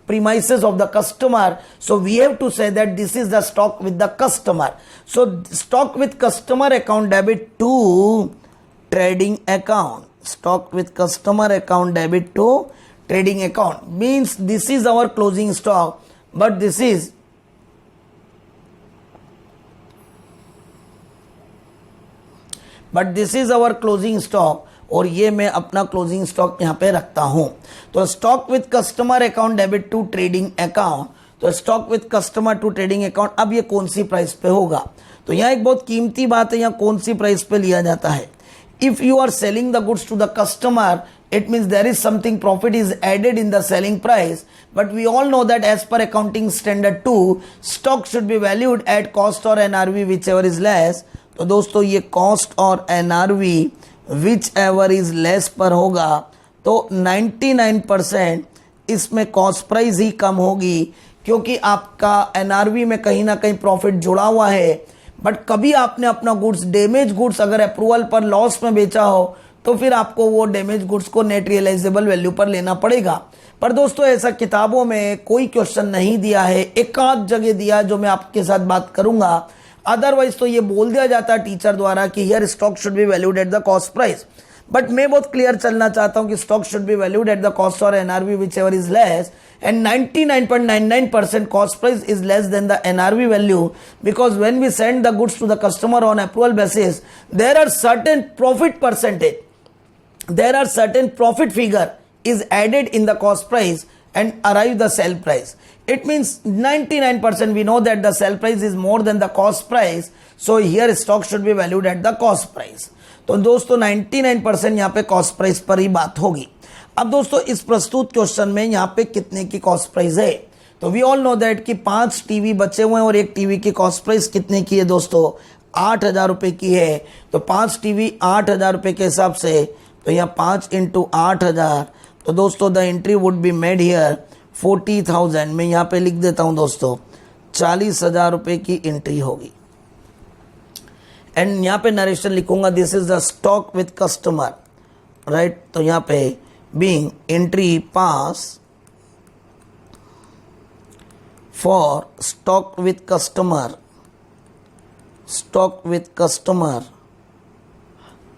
premises of the customer. So we have to say that this is the stock with the customer. So stock with customer account debit to trading account. Stock with customer account debit to trading account means this is our closing stock, but this is our closing stock और ये मैं अपना closing stock यहाँ पे रखता हूं। तो stock with customer account debit to trading account, तो stock with customer to trading account, अब ये कौन सी प्राइस पे होगा? तो यहाँ एक बहुत कीमती बात है, यहाँ कौन सी प्राइस पे लिया जाता है। If you are selling the goods to the customer, it means there is something profit is added in the selling price, but we all know that as per accounting standard 2 stock should be valued at cost or NRV whichever is less. तो दोस्तों ये cost और NRV whichever is less पर होगा, तो 99% इसमें cost price ही कम होगी, क्योंकि आपका NRV में कहीं ना कहीं प्रॉफिट जुड़ा हुआ है। बट कभी आपने अपना गुड्स डैमेज गुड्स अगर अप्रूवल पर लॉस में बेचा हो तो फिर आपको वो डैमेज गुड्स को नेट रियलाइजेबल वैल्यू पर लेना पड़ेगा। पर दोस्तों ऐसा किताबों में कोई क्वेश्चन नहीं दिया है, एक आध जगह दिया जो मैं आपके साथ बात करूंगा, अदरवाइज तो ये बोल दिया जाता है टीचर द्वारा कि here stock should be valued at the cost price. But मैं बहुत क्लियर चलना चाहता हूं कि stock should be valued at the cost और NRV which ever is less, and 99.99% cost price is less than the NRV value, because when we send the goods to the customer on approval basis, there are certain profit percentage, there are certain profit figure is added in the cost price and arrive the sell price. It means 99% we know that the sell price is more than the cost price, so here stock should be valued at the cost price. तो दोस्तों 99% यहाँ पे cost price पर ही बात होगी। अब दोस्तों इस प्रस्तुत क्वेश्चन में यहाँ पे कितने की कॉस्ट प्राइस है? तो वी ऑल नो दैट कि 5 टीवी बचे हुए हैं और एक टीवी की कॉस्ट प्राइस कितने की है दोस्तों? 8,000 रुपए की है। तो 5 टीवी 8,000 रुपए के हिसाब से, तो यहाँ 5 इंटू 8,000, तो दोस्तों the entry would be made here 40,000। मैं यहाँ पे लिख देता हूँ दोस्तों 40,000 रुपए की एंट्री होगी। एंड यहाँ पे नरेशन लिखूंगा this is the stock with customer, right. तो यहाँ पे being entry pass for stock with customer,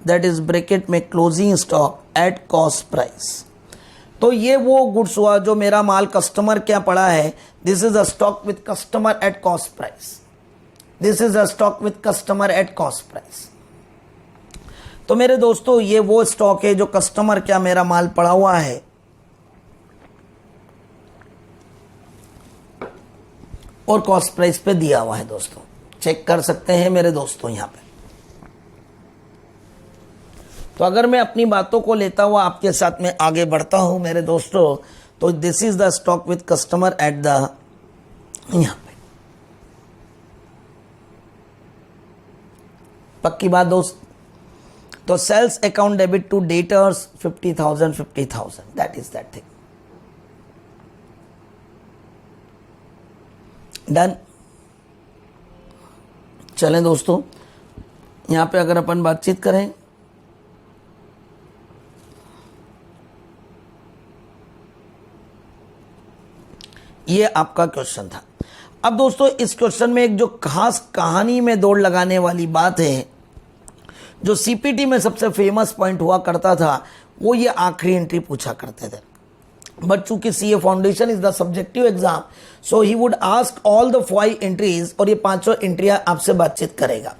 that is bracket में closing stock at cost price. तो ये वो गुड्स हुआ जो मेरा माल कस्टमर क्या पड़ा है, this is a stock with customer eight cost price, this is a stock with customer eight cost price. तो मेरे दोस्तों ये वो स्टॉक है जो कस्टमर क्या मेरा माल पड़ा हुआ है और कॉस्ट प्राइस पे दिया हुआ है। दोस्तों चेक कर सकते हैं मेरे दोस्तों यहां पे। तो अगर मैं अपनी बातों को लेता हुआ आपके साथ में आगे बढ़ता हूं मेरे दोस्तों, तो this is the stock with customer at the, यहां पे पक्की बात दोस्त। तो sales account debit to debtors 50,000 50,000, that is that thing done. चलें दोस्तों यहां पे अगर अपन बातचीत करें, ये आपका क्वेश्चन था। अब दोस्तों इस क्वेश्चन में एक जो खास कहानी में दौड़ लगाने वाली बात है, जो सीपीटी में सबसे फेमस पॉइंट हुआ करता था, वो ये आखिरी एंट्री पूछा करते थे। बट चूंकि CA foundation is the subjective exam, so he would ask all the 5 entries, और ये 5 एंट्रियां आपसे बातचीत करेगा।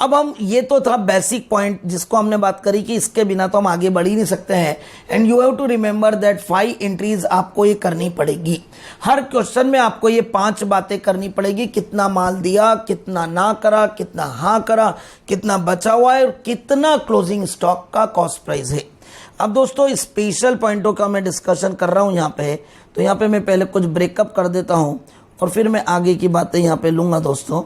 अब हम, ये तो था बेसिक पॉइंट जिसको हमने बात करी कि इसके बिना तो हम आगे बढ़ ही नहीं सकते हैं। And you have to remember that 5 entries आपको ये करनी पड़ेगी। हर क्वेश्चन में आपको ये 5 बातें करनी पड़ेगी, कितना माल दिया, कितना ना करा, कितना हाँ करा, कितना बचा हुआ है, और कितना क्लोजिंग स्टॉक का कॉस्ट प्राइस है। अब दोस्तों स्पेशल पॉइंटों का मैं डिस्कशन कर रहा हूं यहां पे, तो यहां पे मैं पहले कुछ ब्रेकअप कर देता हूं और फिर मैं आगे की बातें यहां पे लूंगा दोस्तों।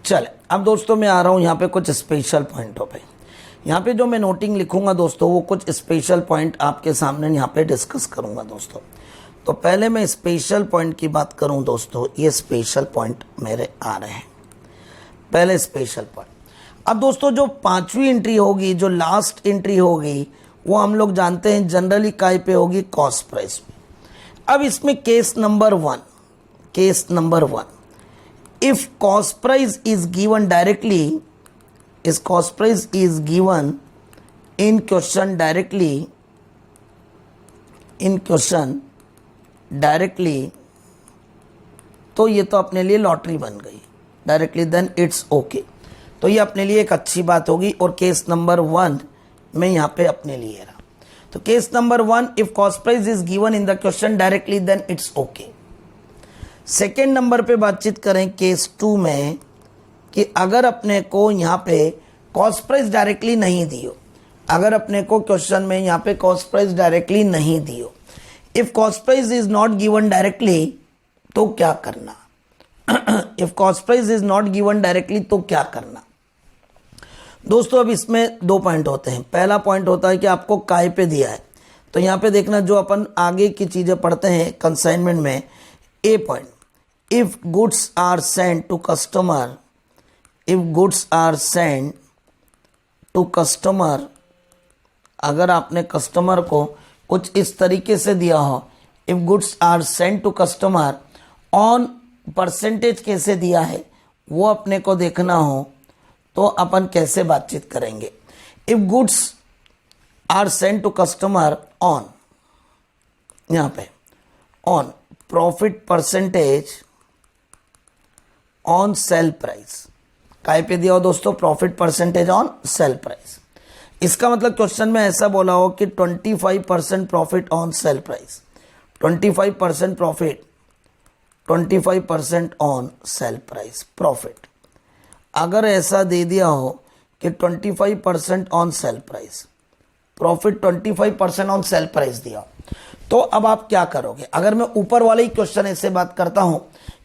चले अब दोस्तों मैं आ रहा हूं यहां पे कुछ स्पेशल पॉइंटों पे। यहाँ पे जो मैं नोटिंग लिखूंगा दोस्तों, वो कुछ स्पेशल पॉइंट आपके सामने यहाँ पे डिस्कस करूंगा दोस्तों। तो पहले मैं स्पेशल पॉइंट की बात करूं दोस्तों, ये स्पेशल पॉइंट मेरे आ रहे हैं। पहले स्पेशल पॉइंट, अब दोस्तों जो 5वीं एंट्री होगी, जो लास्ट एंट्री होगी, वो हम लोग जानते हैं जनरली काय पे होगी, कॉस्ट प्राइस पे। अब इसमें case number 1, if cost price is given directly, is cost price is given in question directly, तो ये तो अपने लिए लॉटरी बन गई डायरेक्टली, देन इट्स ओके। तो ये अपने लिए एक अच्छी बात होगी, और केस नंबर 1 मैं यहाँ पे अपने लिए रहा। तो case number 1, if cost price is given in the question directly then it's okay. Second number पे बातचीत करें केस 2 में, कि अगर अपने को यहाँ पे कॉस्ट प्राइस डायरेक्टली नहीं दियो, अगर अपने को क्वेश्चन में यहाँ पे कॉस्ट प्राइस डायरेक्टली नहीं दियो, if cost price is not given directly तो क्या करना, if cost price is not given directly तो क्या करना। दोस्तों अब इसमें 2 पॉइंट होते हैं। पहला पॉइंट होता है कि आपको काय पे दिया है, तो यहाँ पे देखना जो अपन आगे की चीजें पढ़ते हैं कंसाइनमेंट में, a point, if goods are sent to customer, if goods are sent to customer, अगर आपने कस्टमर को कुछ इस तरीके से दिया हो, if goods are sent to customer on percentage कैसे दिया है वो अपने को देखना हो, तो अपन कैसे बातचीत करेंगे। If goods are sent to customer on, यहां पे on profit percentage on sale price, काय पे दिया हो दोस्तों, profit percentage on sale price. इसका मतलब क्वेश्चन में ऐसा बोला हो कि 25% profit on sale price, 25% profit, 25% on sale price profit. अगर ऐसा दे दिया हो कि 25% on sale price, profit 25% on sale price दिया, तो अब आप क्या करोगे। अगर मैं ऊपर वाले ही क्वेश्चन ऐसे बात करता हूं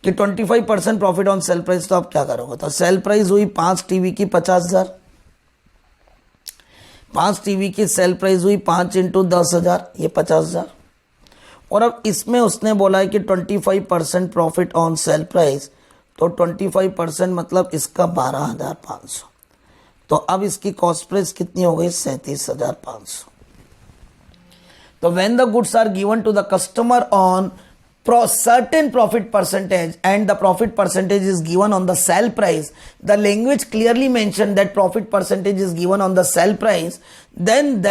कि 25% प्रॉफिट ऑन सेल प्राइस, तो आप क्या करोगे। तो सेल प्राइस हुई 5 टीवी की 50,000, 5 टीवी की सेल प्राइस हुई 5 × 10,000, ये 50,000। और अब इसमें उसने बोला है कि 25% प्रॉफिट ऑन सेल प्राइस, तो 25% मतलब इसका 12,500। तो अब इसकी कॉस्ट प्राइस कितनी हो गई, 37,500। तो when the goods are given to the customer on certain profit percentage and the profit percentage is given on the sell price, the language clearly mentioned that profit percentage is given on the sell price, then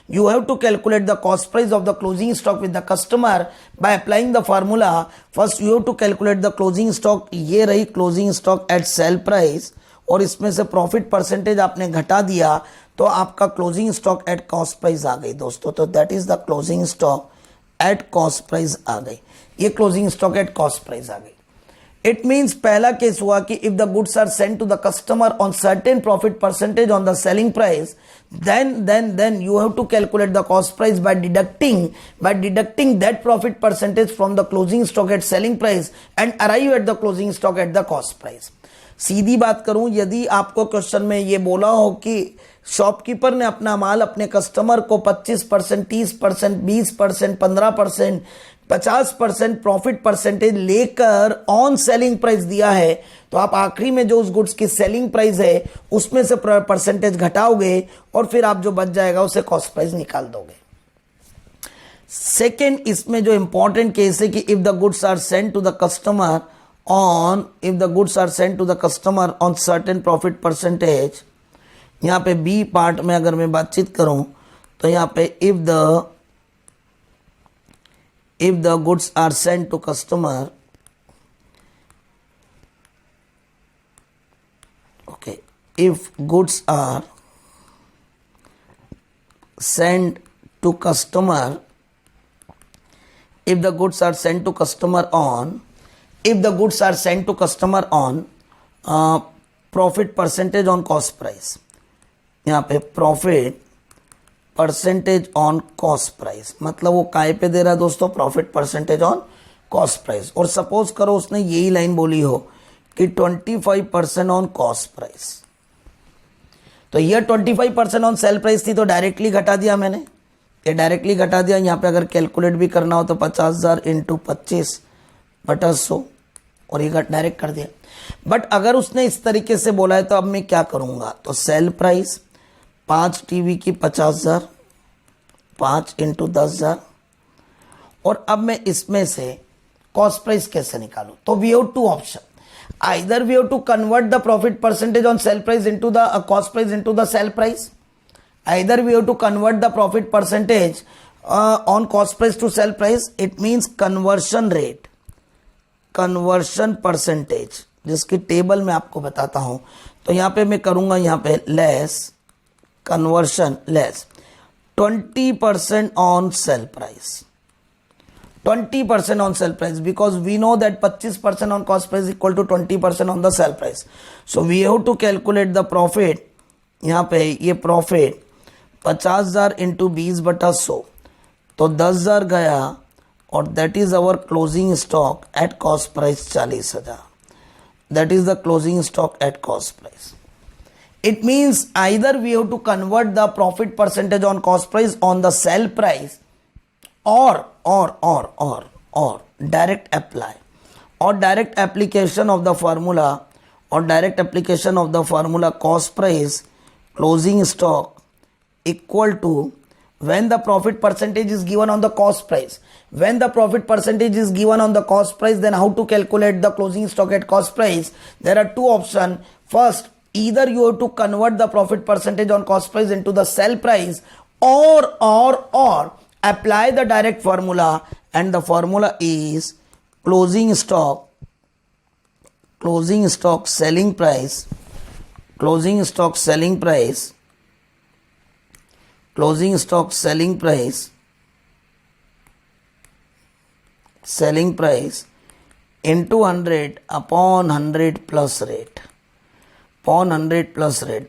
you have to calculate the cost price of the closing stock with the customer by applying the formula. First you have to calculate the closing stock. ये रही closing stock at sell price और इसमें से profit percentage आपने घटा दिया तो आपका closing stock at cost price आ गई दोस्तों. तो that is the closing stock at cost price आ गई. ये closing stock at cost price आ गई. इट मीन्स पहला केस हुआ कि if the goods are sent to the customer on certain profit percentage on the selling price, then you have to calculate the cost price by deducting that profit percentage from the closing stock at selling price and arrive at the closing stock at the cost price. सीधी बात करूं, यदि आपको question में ये बोला हो कि shopkeeper ने अपना माल अपने कस्टमर को 25%, 30%, 20%, 15%, 50% प्रॉफिट परसेंटेज लेकर ऑन सेलिंग प्राइस दिया है, तो आप आखिरी में जो उस गुड्स की सेलिंग प्राइस है उसमें से परसेंटेज घटाओगे और फिर आप जो बच जाएगा उसे कॉस्ट प्राइस निकाल दोगे. सेकेंड, इसमें जो इंपॉर्टेंट केस है कि if the goods are sent to the customer on certain profit percentage, यहां पे बी पार्ट में अगर मैं बातचीत करूं तो यहां पे if the goods are sent to customer, okay, if goods are sent to customer, if the goods are sent to customer on profit percentage on cost price, यहाँ पे profit percentage on cost price, मतलब वो काय पे दे रहा है दोस्तों, profit percentage on cost price. और सपोज करो उसने यही लाइन बोली हो कि 25% ऑन कॉस्ट प्राइस, तो ये 25% ऑन सेल प्राइस थी तो डायरेक्टली घटा दिया मैंने, ये डायरेक्टली घटा दिया. यहाँ पे अगर कैलकुलेट भी करना हो तो 50,000 इंटू 25/100 और ये डायरेक्ट कर दिया. बट अगर उसने इस तरीके से बोला है तो अब मैं क्या करूंगा, तो सेल प्राइस 5 टीवी की 50,000, 5 इंटू 10,000, और अब मैं इसमें से कॉस्ट प्राइस कैसे निकालूं. तो we have two option. Either we have to convert the profit percentage on sell price into the cost price into the sell price. Either we have to convert the profit percentage on cost price to sell price. It means conversion rate, conversion percentage, जिसकी table मैं आपको बताता हूं. तो यहां पे मैं करूंगा, यहां पे less conversion less 20% on sell price, 20% on sell price, because we know that 25% on cost price equal to 20% on the sell price. So we have to calculate the profit. यहाँ पे ये प्रॉफिट 50,000 इंटू 20/100, तो 10,000 गया और that is our closing stock at cost price 40,000. That is the closing stock at cost price. It means either we have to convert the profit percentage on cost price on the sell price or direct apply, or direct application of the formula, cost price closing stock equal to when the profit percentage is given on the cost price. When the profit percentage is given on the cost price, then how to calculate the closing stock at cost price? There are two options. First, either you have to convert the profit percentage on cost price into the sell price, or apply the direct formula, and the formula is closing stock selling price into 100 upon 100 plus rate,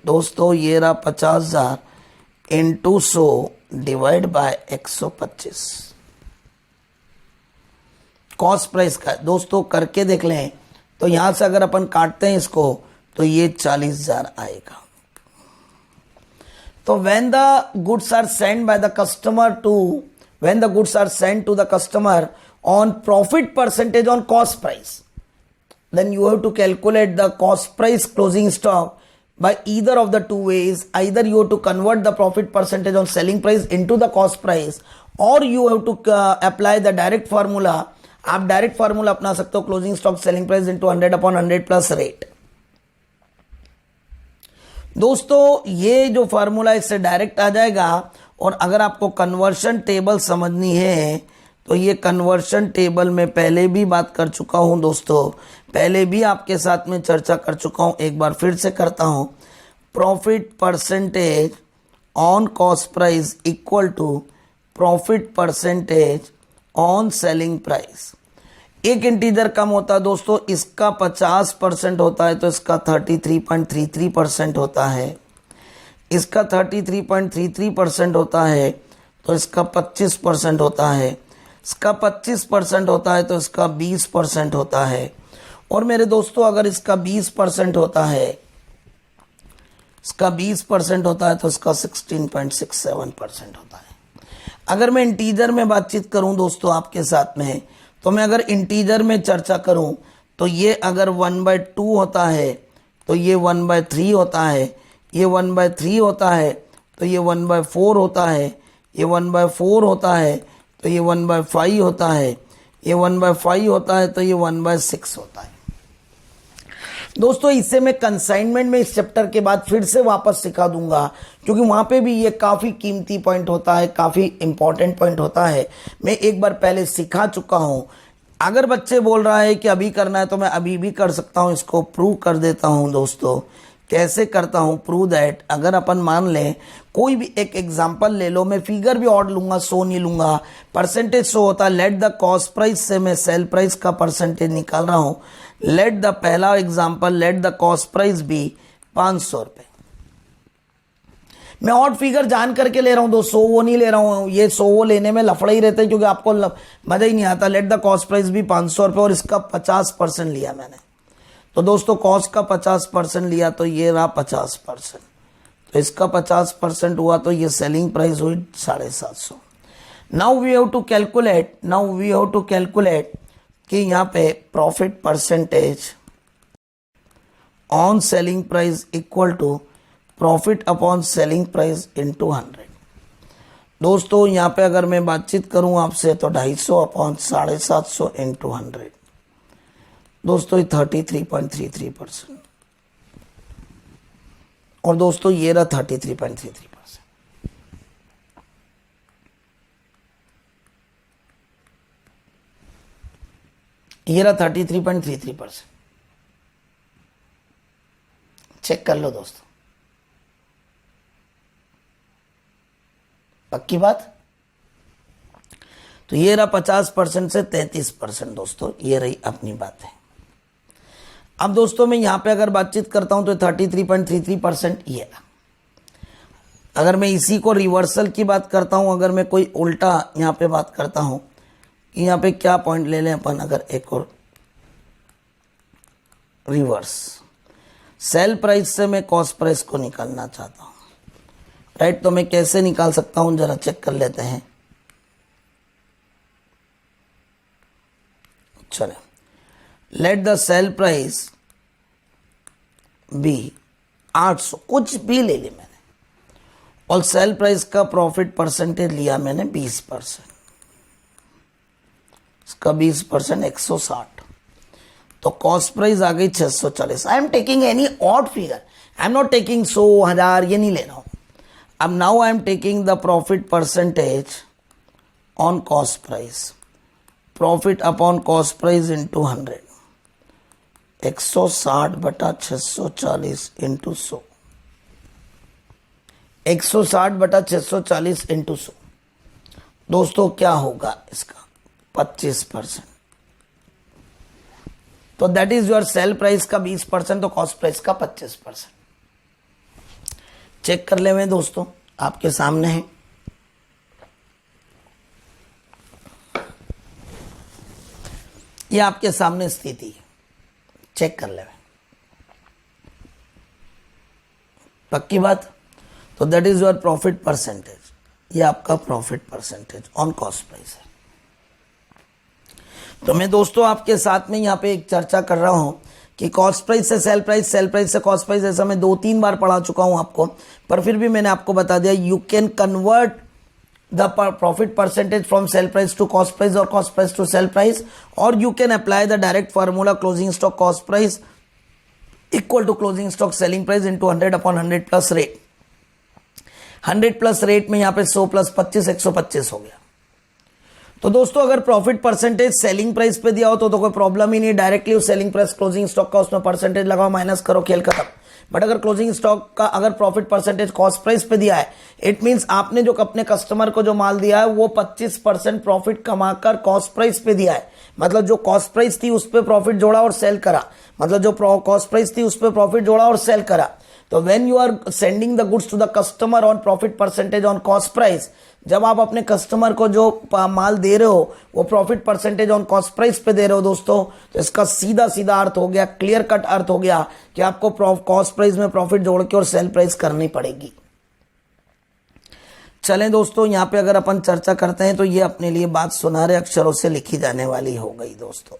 दोस्तों ये रहा 50,000 into 100 divide by 125 cost price का. दोस्तों करके देख लें, तो यहां से अगर अपन काटते हैं इसको तो ये 40,000 आएगा. तो when the goods are sent to the customer on profit percentage on cost price, then you have to calculate the cost price closing stock by either of the two ways. Either you have to convert the profit percentage on selling price into the cost price, or you have to apply the direct formula. आप direct formula अपना सकते हो, closing stock selling price into 100/100 plus rate. दोस्तों ये जो formula इससे direct आ जाएगा। और अगर आपको कन्वर्शन टेबल समझनी है तो ये कन्वर्शन टेबल में पहले भी बात कर चुका हूं दोस्तों, पहले भी आपके साथ में चर्चा कर चुका हूं, एक बार फिर से करता हूं। Profit percentage on cost price equal to profit percentage on selling price. एक इंटीजर कम होता है दोस्तों, इसका 50% होता है तो इसका 33.33% होता है, इसका 33.33% होता है तो इसका 25% होता है, इसका 25% होता है तो इसका 20% होता है। और मेरे दोस्तों अगर इसका 20% होता है, इसका 20% होता है तो इसका 16.67% होता है। अगर मैं इंटीजर में बातचीत करूं दोस्तों आपके साथ में, तो मैं अगर इंटीजर में चर्चा करूं तो ये अगर 1/2 होता है तो ये 1/3 होता है, ये 1/3 होता है तो ये 1/4 होता है, ये 1/4 होता है तो ये 1/5 होता है, ये 1/5 होता है तो ये 1/6 होता है। दोस्तों इससे मैं कंसाइनमेंट में इस चैप्टर के बाद फिर से वापस सिखा दूंगा, क्योंकि वहां पे भी ये काफ़ी कीमती पॉइंट होता है, काफ़ी इंपॉर्टेंट पॉइंट होता है। मैं एक बार पहले सिखा चुका हूं। अगर बच्चे बोल रहा है कि अभी करना है तो मैं अभी भी कर सकता हूं, इसको प्रूव कर देता हूं दोस्तों। कैसे करता हूं प्रूव दैट? अगर अपन मान लें कोई भी एक एग्जांपल ले लो, मैं फिगर भी ऑड लूंगा, सो नहीं लूंगा, परसेंटेज सो होता है। लेट द कॉस्ट प्राइस से मैं सेल प्राइस का परसेंटेज निकाल रहा हूं। लेट द पहला example, let the cost price भी 500 रुपए। मैं ऑड फिगर जान करके ले रहा हूं दोस्तों, वो नहीं ले रहा हूं। ये 100 वो लेने में लफड़ा ही रहता है, क्योंकि आपको मजा ही नहीं आता। लेट द कॉस्ट प्राइस भी 500 रुपए और इसका 50% लिया मैंने। तो दोस्तों कॉस्ट का 50% लिया तो ये रहा 50%, तो इसका 50% हुआ तो ये सेलिंग प्राइस हुई 750। Now we have to calculate कि यहाँ पे profit percentage on selling price equal to profit upon selling price into 100। दोस्तों यहाँ पे अगर मैं बातचीत करूं आपसे तो 250 अपॉन 750 इनटू 100। दोस्तों ये 33.33%। और दोस्तों ये रहा 33.33%। ये रहा 33.33%। चेक कर लो दोस्तों, पक्की बात। तो ये रहा 50% से 33% दोस्तों, ये रही अपनी बात है। अब दोस्तों मैं यहां पे अगर बातचीत करता हूं तो 33.33% ये रहा। अगर मैं इसी को रिवर्सल की बात करता हूं, अगर मैं कोई उल्टा यहां पे बात करता हूं कि यहां पे क्या पॉइंट ले लें अपन, अगर एक और रिवर्स, सेल प्राइस से मैं कॉस्ट प्राइस को निकालना चाहता हूं, राइट। तो मैं कैसे निकाल सकता हूं जरा चेक कर लेते हैं। चले, let the sale price be 800, कुछ भी ले ली मैंने, और सेल प्राइस का प्रॉफिट परसेंटेज लिया मैंने 20%, इसका 20% 160, तो कॉस्ट प्राइस आ गई 640। I am taking any odd figure, I am not taking 100, 1000, ये नहीं ले रहा हूं। अब now I am taking the profit percentage on cost price, profit upon cost price into 100, 160/640 into 100, 160/640 into 100। दोस्तों क्या होगा इसका 25%। तो that is your cell price का 20%, तो कॉस्ट प्राइस का 25%। चेक कर ले में दोस्तों, आपके सामने है। ये आपके सामने स्थिति है, चेक कर ले, पक्की बात। तो that is your profit percentage, ये आपका profit percentage on cost price है। तो मैं दोस्तों आपके साथ में यहाँ पे एक चर्चा कर रहा हूं कि कॉस्ट प्राइस से सेल प्राइस, सेल प्राइस से कॉस्ट प्राइस, ऐसा मैं 2-3 बार पढ़ा चुका हूं आपको, पर फिर भी मैंने आपको बता दिया you can convert the profit percentage from sale price to cost price और cost price to sale price, और you can apply the direct formula closing stock cost price equal to closing stock selling price into 100/100 plus rate. 100 plus rate में यहां पे 100 plus 25 125 हो गया। तो दोस्तों अगर प्रॉफिट परसेंटेज सेलिंग प्राइस पे दिया हो तो कोई प्रॉब्लम ही नहीं, डायरेक्टली उस सेलिंग प्राइस क्लोजिंग स्टॉक का उसमें परसेंटेज लगाओ, माइनस करो, खेल खत्म। बट अगर क्लोजिंग स्टॉक का अगर प्रॉफिट परसेंटेज कॉस्ट प्राइस पे दिया है, इट मींस आपने जो अपने कस्टमर को जो माल दिया है वो 25% प्रॉफिट कमाकर कॉस्ट प्राइस पे दिया है। मतलब जो कॉस्ट प्राइस थी उस पर प्रॉफिट जोड़ा और सेल करा, मतलब जो कॉस्ट प्राइस थी उस पर प्रॉफिट जोड़ा और सेल करा। तो when you are sending the goods to the customer on profit percentage on cost price, जब आप अपने कस्टमर को जो माल दे रहे हो वो profit percentage on cost price पे दे रहे हो दोस्तों, तो इसका सीधा सीधा अर्थ हो गया, क्लियर कट अर्थ हो गया कि आपको कॉस्ट प्राइस में प्रॉफिट जोड़ के और सेल प्राइस करनी पड़ेगी। चलें दोस्तों, यहां पे अगर अपन चर्चा करते हैं तो ये अपने लिए बात सुनहरे अक्षरों से लिखी जाने वाली हो गई दोस्तों,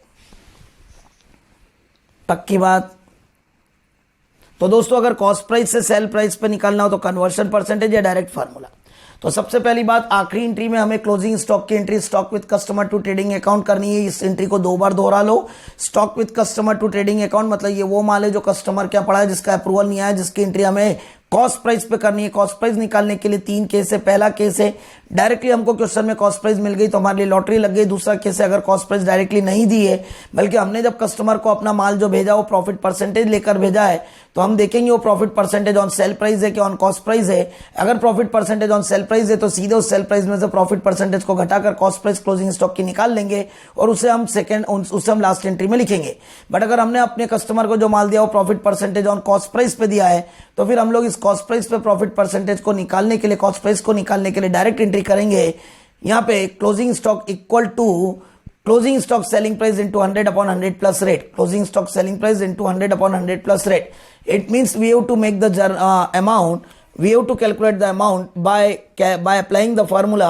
पक्की बात। तो दोस्तों अगर कॉस्ट प्राइस से सेल प्राइस पे निकालना हो तो कन्वर्शन परसेंटेज या डायरेक्ट फार्मूला। तो सबसे पहली बात, आखिरी एंट्री में हमें क्लोजिंग स्टॉक की entry stock with customer to trading account करनी है। इस एंट्री को 2 बार दोहरा लो। स्टॉक विद कस्टमर टू ट्रेडिंग अकाउंट मतलब ये वो माल है जो कस्टमर क्या पड़ा है, जिसका अप्रूवल नहीं आया, जिसकी एंट्री हमें कॉस्ट प्राइस पे करनी है। कॉस्ट प्राइस निकालने के लिए 3 केस है। पहला केस है डायरेक्टली हमको क्वेश्चन में कॉस्ट प्राइस मिल गई तो हमारे लिए लॉटरी लग गई। दूसरा केस है अगर कॉस्ट प्राइस डायरेक्टली नहीं दी है, बल्कि हमने जब कस्टमर को अपना माल जो भेजा वो प्रॉफिट परसेंटेज लेकर भेजा है, तो हम देखेंगे वो profit percentage on sale price है कि ऑन कॉस्ट प्राइस है। अगर profit percentage on sale price है तो सीधे उस सेल प्राइस में से प्रॉफिट परसेंटेज को घटाकर कॉस्ट प्राइस क्लोजिंग स्टॉक की निकाल लेंगे और उसे हम लास्ट एंट्री में लिखेंगे। बट अगर हमने अपने कस्टमर को जो माल दिया वो profit percentage on cost price पे दिया है, तो फिर हम लोग इस कॉस्ट प्राइस पे प्रॉफिट परसेंटेज को निकालने के लिए, कॉस्ट प्राइस को निकालने के लिए डायरेक्ट एंट्री करेंगे। यहां पे closing stock equal to closing stock selling price into 100/100 plus rate. Closing stock selling price into 100/100 plus rate. It means we have to make the amount, we have to calculate the amount by applying the formula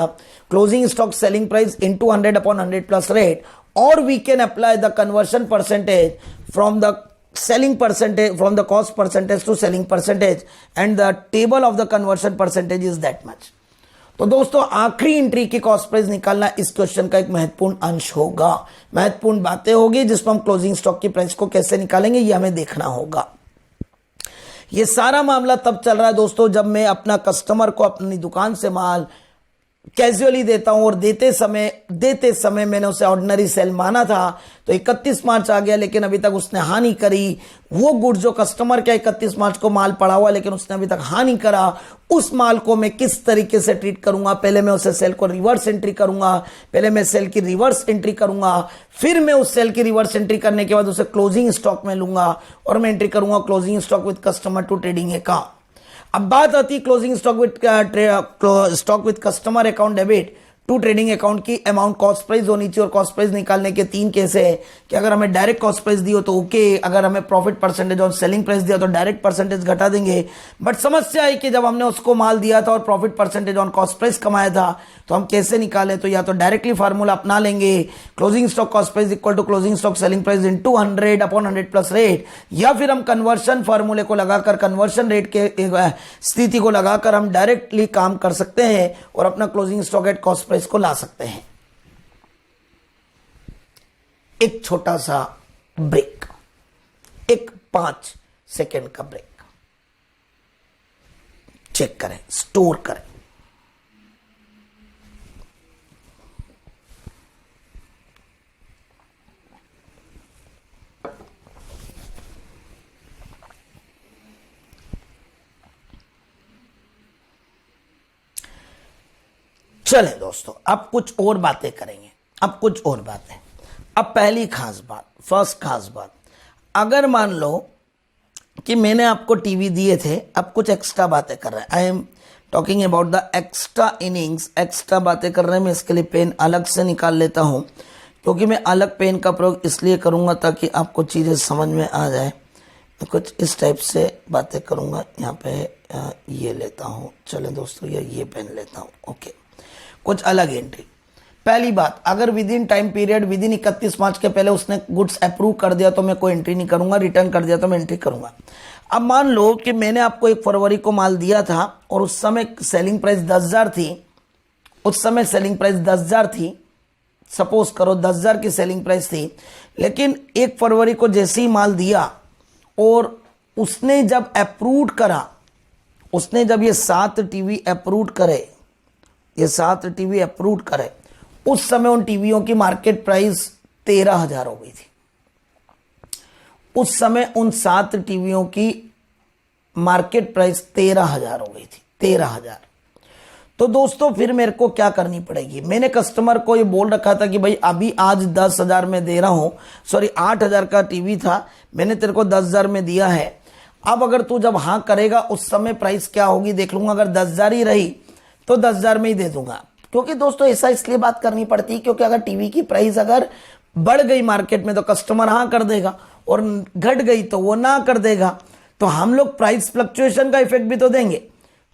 closing stock selling price into 100/100 plus rate, or we can apply the conversion percentage from the selling percentage, from the cost percentage to selling percentage, and the table of the conversion percentage is that much. तो दोस्तों आखिरी entry की cost price निकालना इस question का एक महत्वपूर्ण अंश होगा, महत्वपूर्ण बातें होगी जिसमें हम क्लोजिंग स्टॉक की प्राइस को कैसे निकालेंगे ये हमें देखना होगा। ये सारा मामला तब चल रहा है दोस्तों जब मैं अपना कस्टमर को अपनी दुकान से माल कैजुअली देता हूं और देते समय मैंने उसे ऑर्डिनरी सेल माना था। तो 31 मार्च आ गया लेकिन अभी तक उसने हाँ नहीं करी। वो गुड जो कस्टमर का 31 मार्च को माल पड़ा हुआ लेकिन उसने अभी तक हाँ नहीं करा, उस माल को मैं किस तरीके से ट्रीट करूंगा। पहले मैं उसे सेल को रिवर्स एंट्री करूंगा, पहले मैं सेल की रिवर्स एंट्री करूंगा, फिर मैं उस सेल की रिवर्स एंट्री करने के बाद उसे क्लोजिंग स्टॉक में लूंगा और मैं एंट्री करूंगा closing stock with customer to trading account. अब बात आती है closing stock with customer account debit to trading account की। अमाउंट कॉस्ट प्राइस होनी चाहिए और कॉस्ट प्राइस निकालने के 3 केस है कि अगर हमें डायरेक्ट कॉस्ट प्राइस दी हो तो ओके, अगर हमें प्रॉफिट परसेंटेज और सेलिंग प्राइस दिया तो डायरेक्ट परसेंटेज घटा देंगे। बट समस्या है कि जब हमने उसको माल दिया था और profit percentage on cost price कमाया था तो हम कैसे निकालें। तो या तो डायरेक्टली फार्मूला अपना लेंगे closing stock cost price equal to closing stock selling price into 100/100 plus rate, या फिर हम कन्वर्शन फार्मूले को लगाकर, कन्वर्शन रेट के स्थिति को लगाकर हम डायरेक्टली काम कर सकते हैं और अपना closing stock at cost price को ला सकते हैं। एक छोटा सा ब्रेक, एक 5 सेकेंड का ब्रेक, चेक करें, स्टोर करें। चले दोस्तों अब कुछ और बातें करेंगे, अब कुछ और बातें। अब पहली खास बात, फर्स्ट खास बात, अगर मान लो कि मैंने आपको टीवी दिए थे, अब कुछ एक्स्ट्रा बातें कर रहे हैं। I am talking about the extra innings, extra बातें कर रहे हैं। मैं इसके लिए पेन अलग से निकाल लेता हूं क्योंकि मैं अलग पेन का प्रयोग इसलिए करूंगा ताकि आपको चीज़ें समझ में आ जाए। मैं कुछ इस टाइप से बातें करूंगा। यहाँ पे ये लेता हूँ, चले दोस्तों, ये पेन लेता हूँ। ओके, कुछ अलग एंट्री। पहली बात, अगर with in time period with in 31 मार्च के पहले उसने गुड्स अप्रूव कर दिया तो मैं कोई एंट्री नहीं करूंगा, रिटर्न कर दिया तो मैं एंट्री करूंगा। अब मान लो कि मैंने आपको 1 फरवरी को माल दिया था और उस समय सेलिंग प्राइस 10,000 थी, उस समय सेलिंग प्राइस 10,000 थी, सपोज करो 10,000 की सेलिंग प्राइस थी, लेकिन 1 फरवरी को जैसे ही माल दिया और उसने जब अप्रूव करा, उसने जब ये 7 टीवी अप्रूव करे, ये 7 टीवी अप्रूव करे, उस समय उन टीवियों की मार्केट प्राइस 13,000 हो गई थी। उस समय उन 7 टीवियों की मार्केट प्राइस 13,000 हो गई थी, 13,000। तो दोस्तों फिर मेरे को क्या करनी पड़ेगी, मैंने कस्टमर को ये बोल रखा था कि भाई अभी आज 10,000 में दे रहा हूं, सॉरी 8,000 का टीवी था, मैंने तेरे को 10,000 में दिया है। अब अगर तू जब हाँ करेगा उस समय प्राइस क्या होगी देख लूंगा, अगर 10,000 ही रही तो 10,000 में ही दे दूंगा। क्योंकि दोस्तों ऐसा इसलिए बात करनी पड़ती है क्योंकि अगर टीवी की प्राइस अगर बढ़ गई मार्केट में तो कस्टमर हाँ कर देगा और घट गई तो वो ना कर देगा। तो हम लोग प्राइस फ्लक्चुएशन का इफेक्ट भी तो देंगे।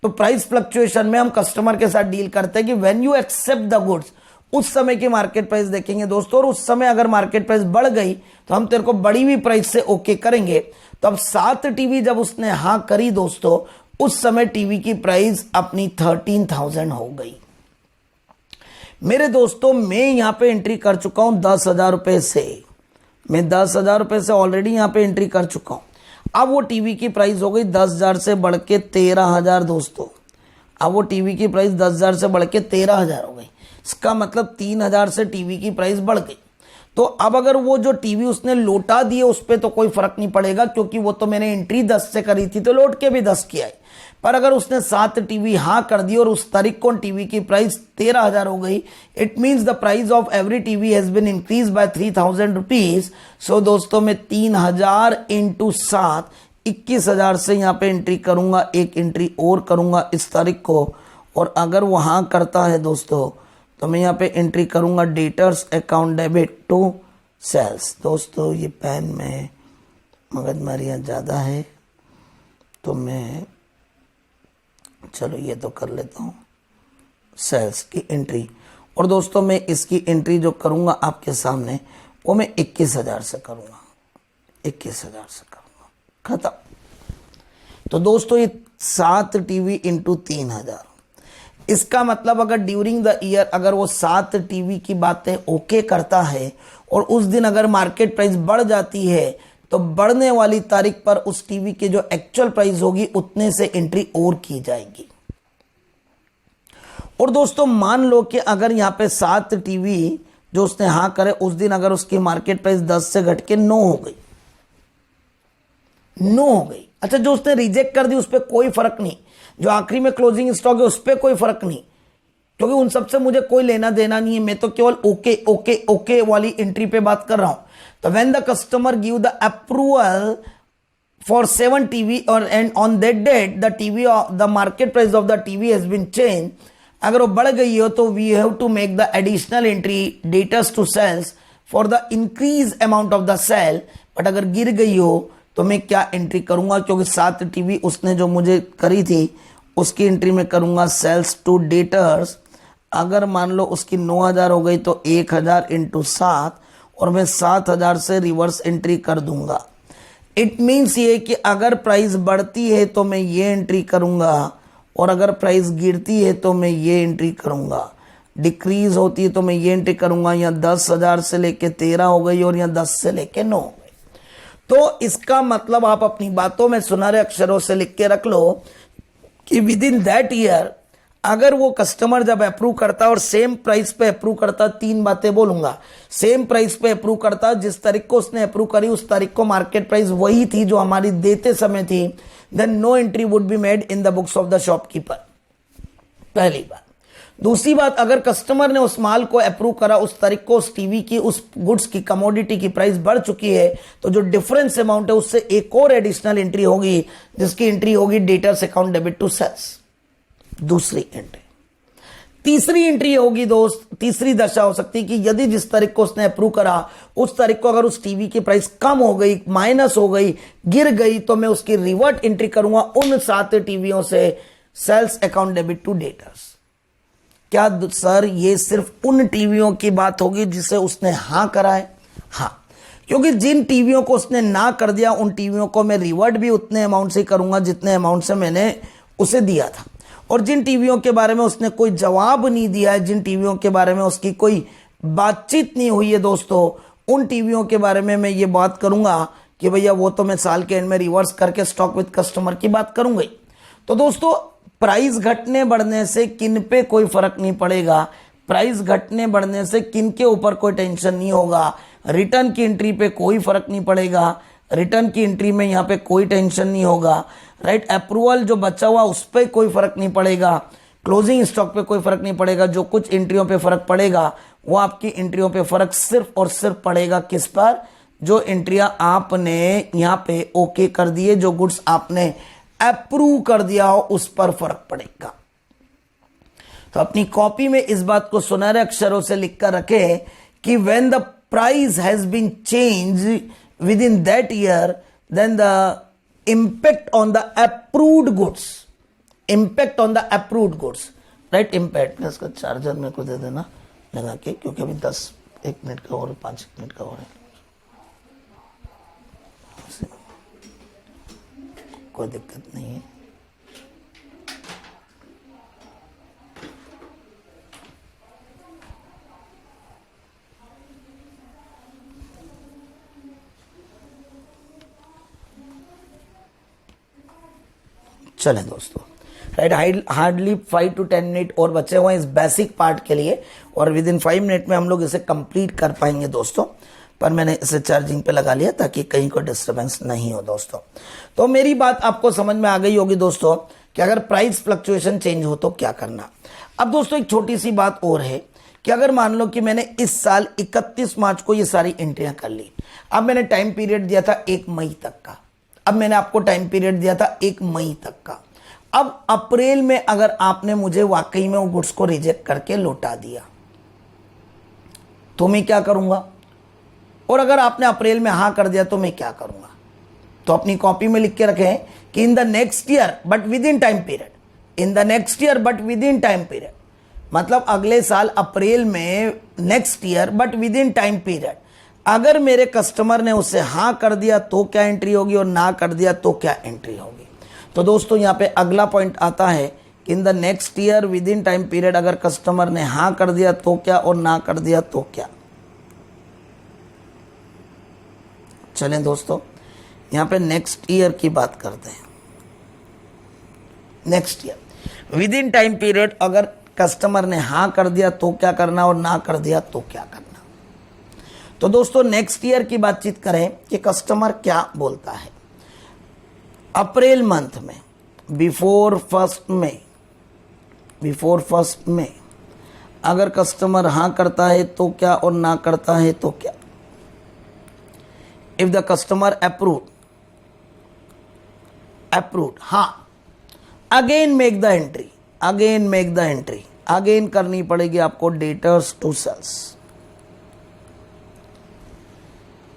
तो प्राइस फ्लक्चुएशन में हम कस्टमर के साथ डील करते हैं कि when you accept the goods, उस समय की मार्केट प्राइस देखेंगे दोस्तों, और उस समय अगर मार्केट प्राइस बढ़ गई तो हम तेरे को बढ़ी हुई प्राइस से ओके करेंगे। तो अब 7 टीवी जब उसने हाँ करी दोस्तों, उस समय टीवी की प्राइस अपनी 13,000 हो गई। मेरे दोस्तों मैं यहां पे एंट्री कर चुका हूं 10,000 रुपए से, मैं 10,000 रुपए से ऑलरेडी यहां पे एंट्री कर चुका हूं। अब वो टीवी की प्राइस हो गई 10,000 से बढ़ के 13,000 दोस्तों। अब वो टीवी की प्राइस 10,000 से बढ़ के 13,000 हो गई। इसका मतलब 3,000 से टीवी की प्राइस बढ़ गई। तो अब अगर वो जो टीवी उसने लौटा दिए उस पर तो कोई फर्क नहीं पड़ेगा, क्योंकि वो तो मैंने एंट्री 10 से करी थी तो लौट के भी 10 की आई। पर अगर उसने 7 टीवी हाँ कर दी और उस तारीख को टीवी की प्राइस 13,000 हो गई, it means the price of every TV has been increase by 3,000 rupees. So दोस्तों मैं 3,000 इंटू 7 21,000 से यहाँ पे एंट्री करूंगा, एक एंट्री और करूंगा इस तारीख को। और अगर वो हाँ करता है दोस्तों तो मैं यहाँ पे एंट्री करूंगा debtors account debit to sales. दोस्तों ये पेन में मगजमारियाँ ज़्यादा है तो मैं चलो ये तो कर लेता हूँ, सेल्स की एंट्री। और दोस्तों मैं इसकी एंट्री जो करूँगा आपके सामने वो मैं 21,000 से करूँगा, 21,000 से करूँगा, खत्म। तो दोस्तों ये 7 टीवी इंटू 3,000, इसका मतलब अगर ड्यूरिंग द ईयर अगर वो 7 टीवी की बातें ओके करता है और उस दिन अगर मार्केट प्राइस बढ़ जाती है तो बढ़ने वाली तारीख पर उस टीवी की जो एक्चुअल प्राइस होगी उतने से एंट्री और की जाएगी। और दोस्तों मान लो कि अगर यहाँ पे 7 टीवी जो उसने हाँ करे उस दिन अगर उसकी मार्केट प्राइस 10 से घट के 9 हो गई, 9 हो गई। अच्छा जो उसने रिजेक्ट कर दी उस पर कोई फर्क नहीं, जो आखिरी में क्लोजिंग स्टॉक है उस पर कोई फर्क नहीं, क्योंकि उन सबसे मुझे कोई लेना देना नहीं है। मैं तो केवल ओके ओके ओके वाली एंट्री पे बात कर रहा हूं। तो when the customer give the approval for 7 TV और and on that date the TV the market price of the TV has been change, अगर वो बढ़ गई हो तो we have to make the additional entry debtors to sales for the increase amount of the sale. But अगर गिर गई हो तो मैं क्या एंट्री करूंगा, क्योंकि 7 टीवी उसने जो मुझे करी थी उसकी एंट्री में करूंगा सेल्स टू डेटर्स। अगर मान लो उसकी 9,000 हो गई तो 1,000 इंटू 7 और मैं 7,000 से रिवर्स एंट्री कर दूंगा। इट मीन्स ये कि अगर प्राइस बढ़ती है तो मैं ये एंट्री करूंगा और अगर प्राइस गिरती है तो मैं ये एंट्री करूंगा, डिक्रीज होती है तो मैं ये एंट्री करूंगा। यहाँ 10,000 से लेके 13 हो गई और यहाँ 10 से लेके 9 हो गई। तो इसका मतलब आप अपनी बातों में सुनहरे अक्षरों से लिख के रख लो कि विद इन दैट ईयर अगर वो कस्टमर जब अप्रूव करता और सेम प्राइस पे अप्रूव करता, 3 बातें बोलूंगा, सेम प्राइस पे अप्रूव करता, जिस तारीख को उसने अप्रूव करी उस तारीख को मार्केट प्राइस वही थी जो हमारी देते समय थी, then no entry would be made in the books of the shopkeeper. पहली बात। दूसरी बात, अगर कस्टमर ने उस माल को अप्रूव करा उस तारीख को उस टीवी की उस गुड्स की कमोडिटी की प्राइस बढ़ चुकी है तो जो डिफरेंस अमाउंट है उससे एक और एडिशनल एंट्री होगी जिसकी एंट्री होगी debtors account debit to sales, दूसरी एंट्री। तीसरी एंट्री होगी दोस्त, तीसरी दशा हो सकती है कि यदि जिस तारीख को उसने अप्रूव करा उस तारीख को अगर उस टीवी की प्राइस कम हो गई, माइनस हो गई, गिर गई तो मैं उसकी रिवर्ट एंट्री करूंगा उन 7 टीवियों से sales account debit to debtors. क्या सर ये सिर्फ उन टीवियों की बात होगी जिसे उसने हाँ करा है? हाँ, क्योंकि जिन टीवियों को उसने ना कर दिया उन टीवियों को मैं रिवर्ट भी उतने अमाउंट से करूंगा जितने अमाउंट से मैंने उसे दिया था। और जिन टीवियों के बारे में उसने कोई जवाब नहीं दिया है, जिन टीवियों के बारे में उसकी कोई बातचीत नहीं हुई है दोस्तों, उन टीवियों के बारे में मैं ये बात करूंगा कि भैया वो तो मैं साल के एंड में रिवर्स करके स्टॉक विद कस्टमर की बात करूंगा ही। तो दोस्तों प्राइस घटने बढ़ने से किन पे कोई फर्क नहीं पड़ेगा, प्राइस घटने बढ़ने से किन के ऊपर कोई टेंशन नहीं होगा, रिटर्न की एंट्री पे कोई फर्क नहीं पड़ेगा, रिटर्न की एंट्री में यहाँ पे कोई टेंशन नहीं होगा, राइट। अप्रूवल जो बचा हुआ उस पर कोई फर्क नहीं पड़ेगा, क्लोजिंग स्टॉक पे कोई फर्क नहीं पड़ेगा। जो कुछ एंट्रियों पे फर्क पड़ेगा वो आपकी एंट्रियों पे फर्क सिर्फ और सिर्फ पड़ेगा किस पर? जो एंट्रियां आपने यहाँ पे ओके कर दिए, जो गुड्स आपने अप्रूव कर दिया हो उस पर फर्क पड़ेगा। तो अपनी कॉपी में इस बात को सुनहरे अक्षरों से लिखकर रखें कि when the price has been change within that year then the impact on the approved goods, impact on the approved goods, right. Impact इसका चार्जर मेरे को दे देना लगा के, क्योंकि अभी 1 मिनट का और 5 मिनट का और है, कोई दिक्कत नहीं है। चलें दोस्तों, राइट। हार्डली 5 to 10 मिनट और बचे हुए हैं इस बेसिक पार्ट के लिए, और विद इन 5 मिनट में हम लोग इसे कंप्लीट कर पाएंगे दोस्तों। पर मैंने इसे चार्जिंग पे लगा लिया ताकि कहीं कोई डिस्टर्बेंस नहीं हो दोस्तों। तो मेरी बात आपको समझ में आ गई होगी दोस्तों कि अगर प्राइस फ्लक्चुएशन चेंज हो तो क्या करना। अब दोस्तों एक छोटी सी बात और है कि अगर मान लो कि मैंने इस साल 31 मार्च को ये सारी एंट्रियां कर ली, अब मैंने टाइम पीरियड दिया था 1 मई तक का, अब मैंने आपको टाइम पीरियड दिया था 1 मई तक का। अब अप्रैल में अगर आपने मुझे वाकई में वो गुड्स को रिजेक्ट करके लौटा दिया तो मैं क्या करूंगा, और अगर आपने अप्रैल में हाँ कर दिया तो मैं क्या करूंगा। तो अपनी कॉपी में लिख के रखें कि इन the next year but with in time period, in the next year but with in time period, मतलब अगले साल अप्रैल में next year but with in time period अगर मेरे कस्टमर ने उसे हाँ कर दिया तो क्या एंट्री होगी और ना कर दिया तो क्या एंट्री होगी। तो दोस्तों यहाँ पे अगला पॉइंट आता है कि इन the next year with in time period अगर कस्टमर ने हाँ कर दिया तो क्या और ना कर दिया तो क्या। चलें दोस्तों यहाँ पे नेक्स्ट ईयर की बात करते हैं। Next year with in time period अगर कस्टमर ने हाँ कर दिया तो क्या करना और ना कर दिया तो क्या करना। तो दोस्तों नेक्स्ट ईयर की बातचीत करें कि कस्टमर क्या बोलता है। अप्रैल मंथ में बिफोर फर्स्ट में अगर कस्टमर हाँ करता है तो क्या और ना करता है तो क्या। इफ द कस्टमर अप्रूव्ड हाँ, again make the entry, again करनी पड़ेगी आपको डेटर्स टू सेल्स,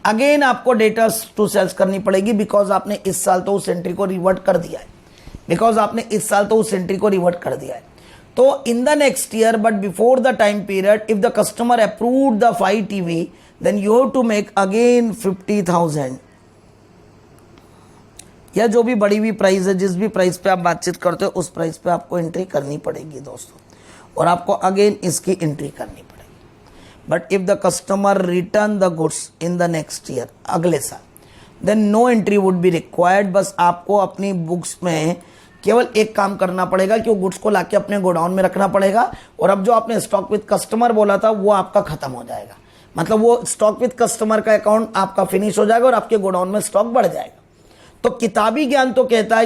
अगेन आपको डेटर्स टू सेल्स करनी पड़ेगी बिकॉज आपने इस साल तो उस एंट्री को रिवर्ट कर दिया है, तो in the next year but before the time period if the customer approved the 5 TV then you have to make again 50,000, या जो भी बढ़ी हुई प्राइस है, जिस भी प्राइस पे आप बातचीत करते हो उस प्राइस पे आपको एंट्री करनी पड़ेगी दोस्तों, और आपको अगेन इसकी एंट्री करनी पड़ेगी। But if the customer return the goods in the next year, अगले साल, then no entry would be required. बस आपको अपनी बुक्स में केवल एक काम करना पड़ेगा कि वो गुड्स को लाके अपने गोडाउन में रखना पड़ेगा, और अब जो आपने स्टॉक विद कस्टमर बोला था वो आपका खत्म हो जाएगा, मतलब वो स्टॉक विद कस्टमर का अकाउंट आपका फिनिश हो जाएगा और आपके गोडाउन में स्टॉक बढ़ जाएगा। तो किताबी ज्ञान तो कहता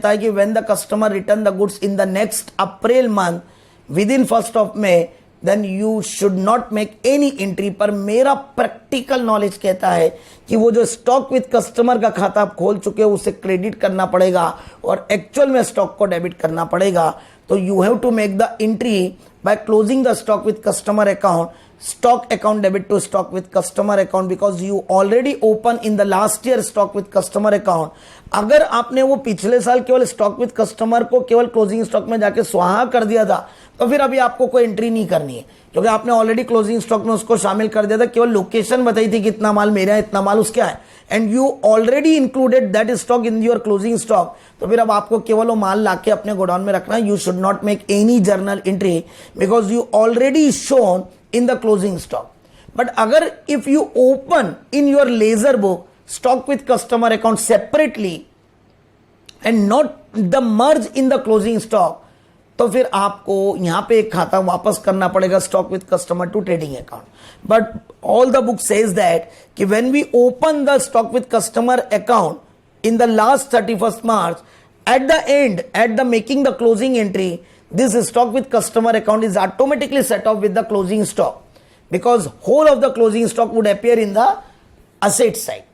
है कि when the customer return the goods in the next April month within 1st of May then you should not make any entry. पर मेरा प्रैक्टिकल नॉलेज कहता है कि वो जो स्टॉक विद कस्टमर का खाता आप खोल चुके हो उसे क्रेडिट करना पड़ेगा और एक्चुअल में स्टॉक को डेबिट करना पड़ेगा। तो you have to make the entry by closing the stock with customer account stock account debit to stock with customer account because you already open in the last year stock with customer account. अगर आपने वो पिछले साल केवल stock with customer को केवल closing stock में जाके स्वाहा कर दिया था तो फिर अभी आपको कोई एंट्री नहीं करनी है, क्योंकि आपने ऑलरेडी क्लोजिंग स्टॉक में उसको शामिल कर दिया था, केवल लोकेशन बताई थी कितना माल मेरा है इतना माल उसका है, and you already included that stock in your closing stock. तो फिर अब आपको केवल वो माल लाके अपने गोडाउन में रखना है. You should not make any journal entry because you already shown in the closing stock. But agar if you open in your ledger book stock with customer account separately and not the merge in the closing stock, तो फिर आपको यहां पे एक खाता वापस करना पड़ेगा stock with customer to trading account. But all the book says that कि when we open the stock with customer account in the last 31st March, at the end, at the making the closing entry, this stock with customer account is automatically set off with the closing stock because whole of the closing stock would appear in the asset side.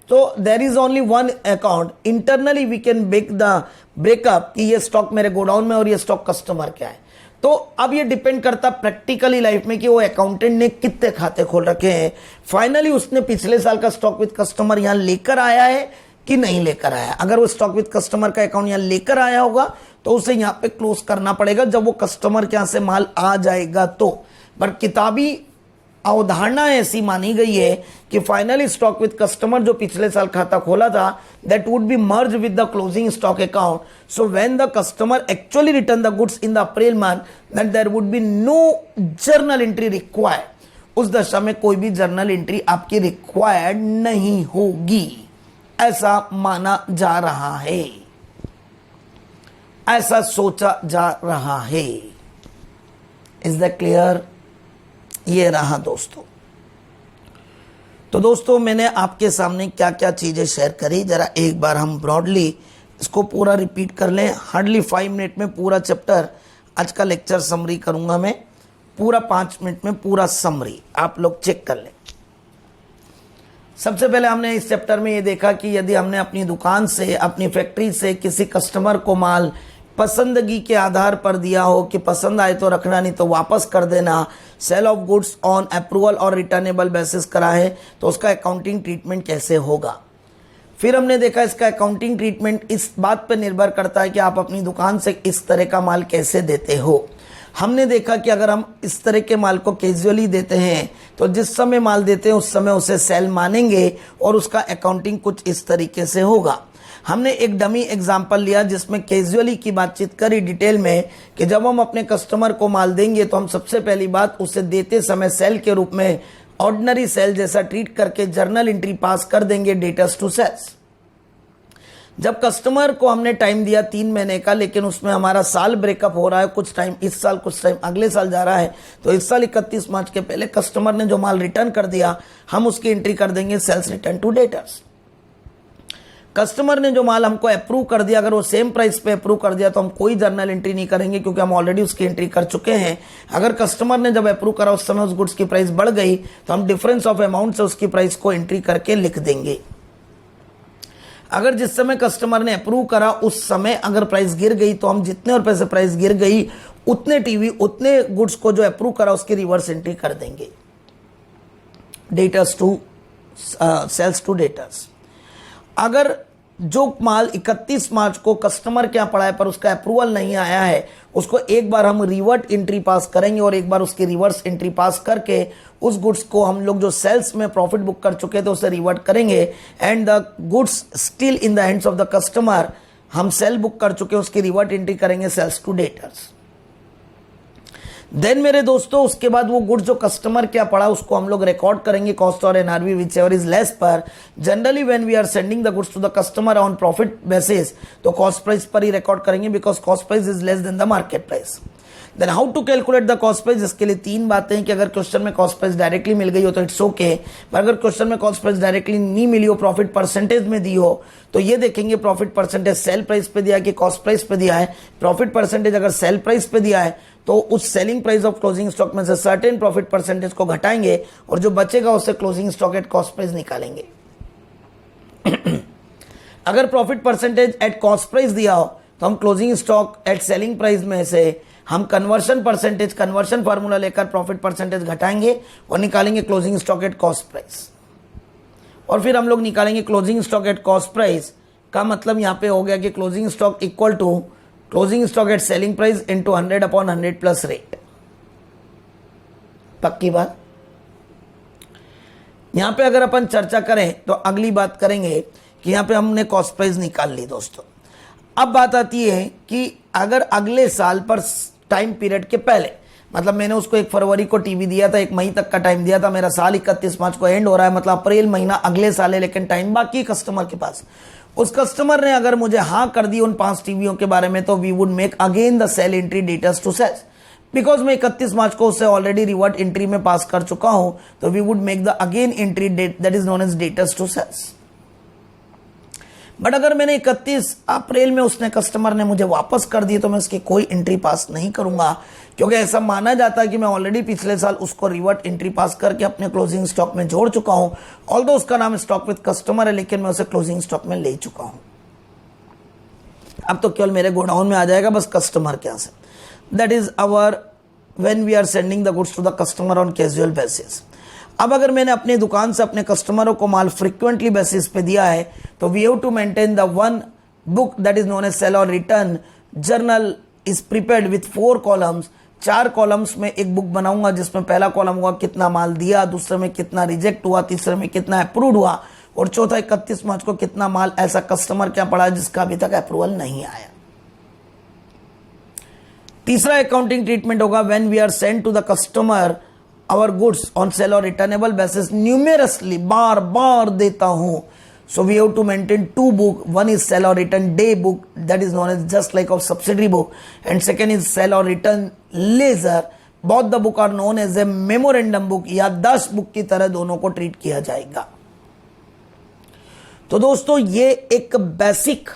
So there is only one account. Internally we can make the breakup कि ये stock मेरे godown में और ये stock customer क्या है. तो अब ये डिपेंड करता प्रैक्टिकली लाइफ में कि वो अकाउंटेंट ने कितने खाते खोल रखे हैं. फाइनली उसने पिछले साल का स्टॉक विद कस्टमर यहां लेकर आया है कि नहीं लेकर आया. अगर वो स्टॉक विद कस्टमर का अकाउंट यहां लेकर आया होगा तो उसे यहां पे क्लोज करना पड़ेगा जब वो कस्टमर के यहां से माल आ जाएगा तो. बट किताबी अवधारणा ऐसी मानी गई है कि फाइनली स्टॉक विद कस्टमर जो पिछले साल खाता खोला था that would be merge with the closing stock account. So when the customer actually return the goods in the April month then there would be no journal entry required. उस दशा में कोई भी जर्नल एंट्री आपकी required नहीं होगी, ऐसा माना जा रहा है, ऐसा सोचा जा रहा है. Is that clear? ये रहा दोस्तों. तो दोस्तों मैंने आपके सामने क्या क्या चीजें शेयर करी, जरा एक बार हम ब्रॉडली इसको पूरा रिपीट कर लें. हार्डली 5 मिनट में पूरा चैप्टर आज का लेक्चर समरी करूंगा मैं, पूरा 5 मिनट में पूरा समरी आप लोग चेक कर लें. सबसे पहले हमने इस चैप्टर में ये देखा कि यदि हमने अपनी दुकान से अपनी फैक्ट्री से किसी कस्टमर को माल पसंदगी के आधार पर दिया हो कि पसंद आए तो रखना नहीं तो वापस कर देना, sale of goods on approval और रिटर्नेबल बेसिस करा है तो उसका अकाउंटिंग ट्रीटमेंट कैसे होगा. फिर हमने देखा इसका अकाउंटिंग ट्रीटमेंट इस बात पर निर्भर करता है कि आप अपनी दुकान से इस तरह का माल कैसे देते हो. हमने देखा कि अगर हम इस तरह के माल को कैजुअली देते हैं तो जिस समय माल देते हैं उस समय उसे सेल मानेंगे और उसका अकाउंटिंग कुछ इस तरीके से होगा. हमने एक डमी एग्जाम्पल लिया जिसमें कैजुअली की बातचीत करी डिटेल में कि जब हम अपने कस्टमर को माल देंगे तो हम सबसे पहली बात उसे देते समय सेल के रूप में ऑर्डिनरी सेल जैसा ट्रीट करके जर्नल एंट्री पास कर देंगे डेटर्स टू सेल्स. जब कस्टमर को हमने टाइम दिया 3 महीने का, लेकिन उसमें हमारा साल ब्रेकअप हो रहा है, कुछ टाइम इस साल कुछ टाइम अगले साल जा रहा है, तो इस साल 31 मार्च के पहले कस्टमर ने जो माल रिटर्न कर दिया हम उसकी एंट्री कर देंगे sales return to debtors. Customer ने जो माल हमको अप्रूव कर दिया, अगर वो सेम प्राइस पे अप्रूव कर दिया तो हम कोई जर्नल एंट्री नहीं करेंगे क्योंकि हम ऑलरेडी उसकी एंट्री कर चुके हैं. अगर कस्टमर ने जब अप्रूव करा उस समय उस गुड्स की प्राइस बढ़ गई तो हम डिफरेंस ऑफ अमाउंट से उसकी प्राइस को एंट्री करके लिख देंगे. अगर जिस समय कस्टमर ने अप्रूव करा उस समय अगर प्राइस गिर गई तो हम जितने रुपए से प्राइस गिर गई उतने टीवी उतने गुड्स को जो अप्रूव करा उसकी रिवर्स एंट्री कर देंगे debtors to sales to debtors. अगर जो माल 31 मार्च को कस्टमर क्या पड़ा है पर उसका अप्रूवल नहीं आया है उसको एक बार हम रिवर्ट एंट्री पास करेंगे और एक बार उसकी रिवर्स एंट्री पास करके उस गुड्स को हम लोग जो सेल्स में प्रॉफिट बुक कर चुके थे उसे रिवर्ट करेंगे and the goods still in the hands of the customer, हम सेल बुक कर चुके उसकी रिवर्ट एंट्री करेंगे सेल्स टू डेटर्स. देन मेरे दोस्तों उसके बाद वो गुड्स जो कस्टमर क्या पड़ा उसको हम लोग रिकॉर्ड करेंगे कॉस्ट और NRV whichever is less पर. Generally when we are sending the goods to the customer on profit basis तो कॉस्ट प्राइस पर ही रिकॉर्ड करेंगे because cost price is less than the market price. Then how to calculate the cost price, इसके लिए 3 बातें हैं कि अगर क्वेश्चन में कॉस्ट प्राइस डायरेक्टली मिल गई हो तो इट्स ओके, पर अगर क्वेश्चन में कॉस्ट प्राइस डायरेक्टली नहीं मिली हो प्रॉफिट परसेंटेज में दी हो तो ये देखेंगे प्रॉफिट परसेंटेज सेल प्राइस पे दिया है कि कॉस्ट प्राइस पे दिया है. प्रॉफिट परसेंटेज अगर सेल प्राइस पे दिया है तो उस selling price of closing stock में से सर्टेन प्रॉफिट परसेंटेज को घटाएंगे और जो बचेगा उससे closing stock at cost price निकालेंगे. अगर profit percentage at cost price दिया हो तो हम closing stock at selling price में से हम कन्वर्शन फार्मूला लेकर प्रॉफिट परसेंटेज घटाएंगे और निकालेंगे closing stock at cost price. और फिर हम लोग निकालेंगे closing stock at cost price का मतलब यहां पे हो गया कि closing stock equal to closing stock at selling price into 100/100 plus rate. पक्की बात। यहां पे अगर अपन चर्चा करें तो अगली बात करेंगे कि यहां पे हमने कॉस्ट प्राइस निकाल ली दोस्तों। अब बात आती है कि अगर अगले साल पर टाइम पीरियड के पहले, मतलब मैंने उसको 1 फरवरी को टीवी दिया था, 1 मई तक का टाइम दिया था, मेरा साल 31 मार्च को एंड हो रहा है, मतलब अप्रैल महीना अगले साल है, लेकिन टाइम बाकी कस्टमर के पास। उस कस्टमर ने अगर मुझे हाँ कर दी उन 5 टीवियों के बारे में, तो we would make again the sale entry debtors to sales, because मैं 31 मार्च को उससे ऑलरेडी रिवर्ट एंट्री में पास कर चुका हूं, तो we would make the again entry debt that is known as debtors to sales. But अगर मैंने 31 अप्रैल में उसने कस्टमर ने मुझे वापस कर दी, तो मैं उसकी कोई एंट्री पास नहीं करूंगा, क्योंकि ऐसा माना जाता है कि मैं ऑलरेडी पिछले साल उसको रिवर्ट एंट्री पास करके अपने क्लोजिंग स्टॉक में जोड़ चुका हूं। ऑल्दो उसका नाम स्टॉक विद कस्टमर है, लेकिन मैं उसे क्लोजिंग स्टॉक में ले चुका हूं। अब तो केवल मेरे गोडाउन में आ जाएगा बस कस्टमर के यहां से। That is our when we are sending the goods to the customer on casual basis. अब अगर मैंने अपनी दुकान से अपने कस्टमरों को माल फ्रीक्वेंटली बेसिस पे दिया है, तो we have to maintain the one book that is known as sale और return journal is prepared with 4 columns. 4 columns में एक बुक बनाऊंगा, जिसमें पहला कॉलम हुआ कितना माल दिया, दूसरे में कितना रिजेक्ट हुआ, तीसरे में कितना अप्रूव्ड हुआ, और चौथा 31 मार्च को कितना माल ऐसा कस्टमर क्या पड़ा जिसका अभी तक अप्रूवल नहीं आया। तीसरा अकाउंटिंग ट्रीटमेंट होगा when we are send to the customer our goods on sale और रिटर्नेबल बेसिस न्यूमेरसली, बार बार देता हूं। So we have to maintain 2 book. One is sell or return day book, that is known as just like of subsidiary book, and second is sell or return ledger. Both the book are known as a memorandum book या 10 book की तरह दोनों को treat किया जाएगा। तो दोस्तों ये एक बेसिक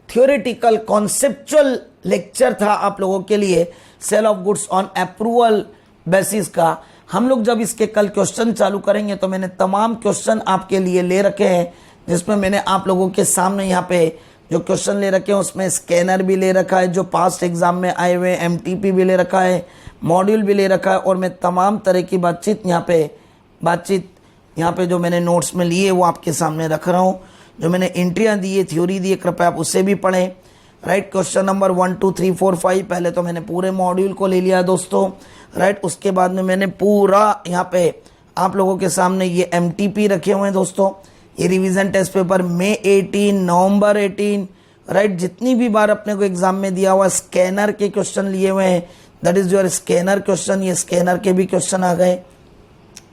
थियोरेटिकल कॉन्सेप्चुअल लेक्चर था आप लोगों के लिए sale of goods on approval basis का। हम लोग जब इसके कल क्वेश्चन चालू करेंगे तो मैंने तमाम क्वेश्चन आपके लिए ले रखे हैं, जिसमें मैंने आप लोगों के सामने यहाँ पे जो क्वेश्चन ले रखे हैं उसमें स्कैनर भी ले रखा है जो पास्ट एग्जाम में आए हुए, एमटीपी भी ले रखा है, मॉड्यूल भी ले रखा है, और मैं तमाम तरह की बातचीत यहाँ पे जो मैंने नोट्स में लिए वो आपके सामने रख रहा हूँ। जो मैंने एंट्रियाँ दी है, थ्योरी दी है, कृपया आप उसे भी पढ़ें। राइट, क्वेश्चन नंबर 1 2 3 4 5 पहले तो मैंने पूरे मॉड्यूल को ले लिया दोस्तों। राइट, उसके बाद में मैंने पूरा यहाँ पे आप लोगों के सामने ये एमटीपी रखे हुए हैं दोस्तों। ये रिवीजन टेस्ट पेपर मई 18, नवंबर 18, राइट, जितनी भी बार अपने को एग्जाम में दिया हुआ स्कैनर के क्वेश्चन लिए हुए हैं, that is your scanner question. ये स्कैनर के भी क्वेश्चन आ गए।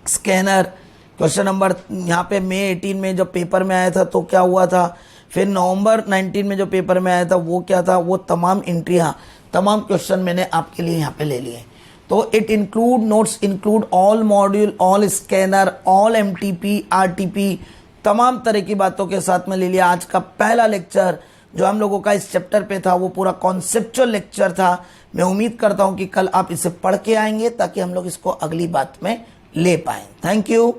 स्कैनर क्वेश्चन नंबर यहाँ पे मई 18 में जब पेपर में आया था तो क्या हुआ था, फिर नवंबर 19 में जो पेपर में आया था वो क्या था, वो तमाम एंट्रियाँ, तमाम क्वेश्चन मैंने आपके लिए यहाँ पे ले लिए। तो it include notes, include all module, all scanner, all MTP, RTP, तमाम तरह की बातों के साथ में ले लिया। आज का पहला लेक्चर जो हम लोगों का इस चैप्टर पे था वो पूरा कॉन्सेप्चुअल लेक्चर था। मैं उम्मीद करता हूँ कि कल आप इसे पढ़ के आएंगे ताकि हम लोग इसको अगली बात में ले पाएं। Thank you.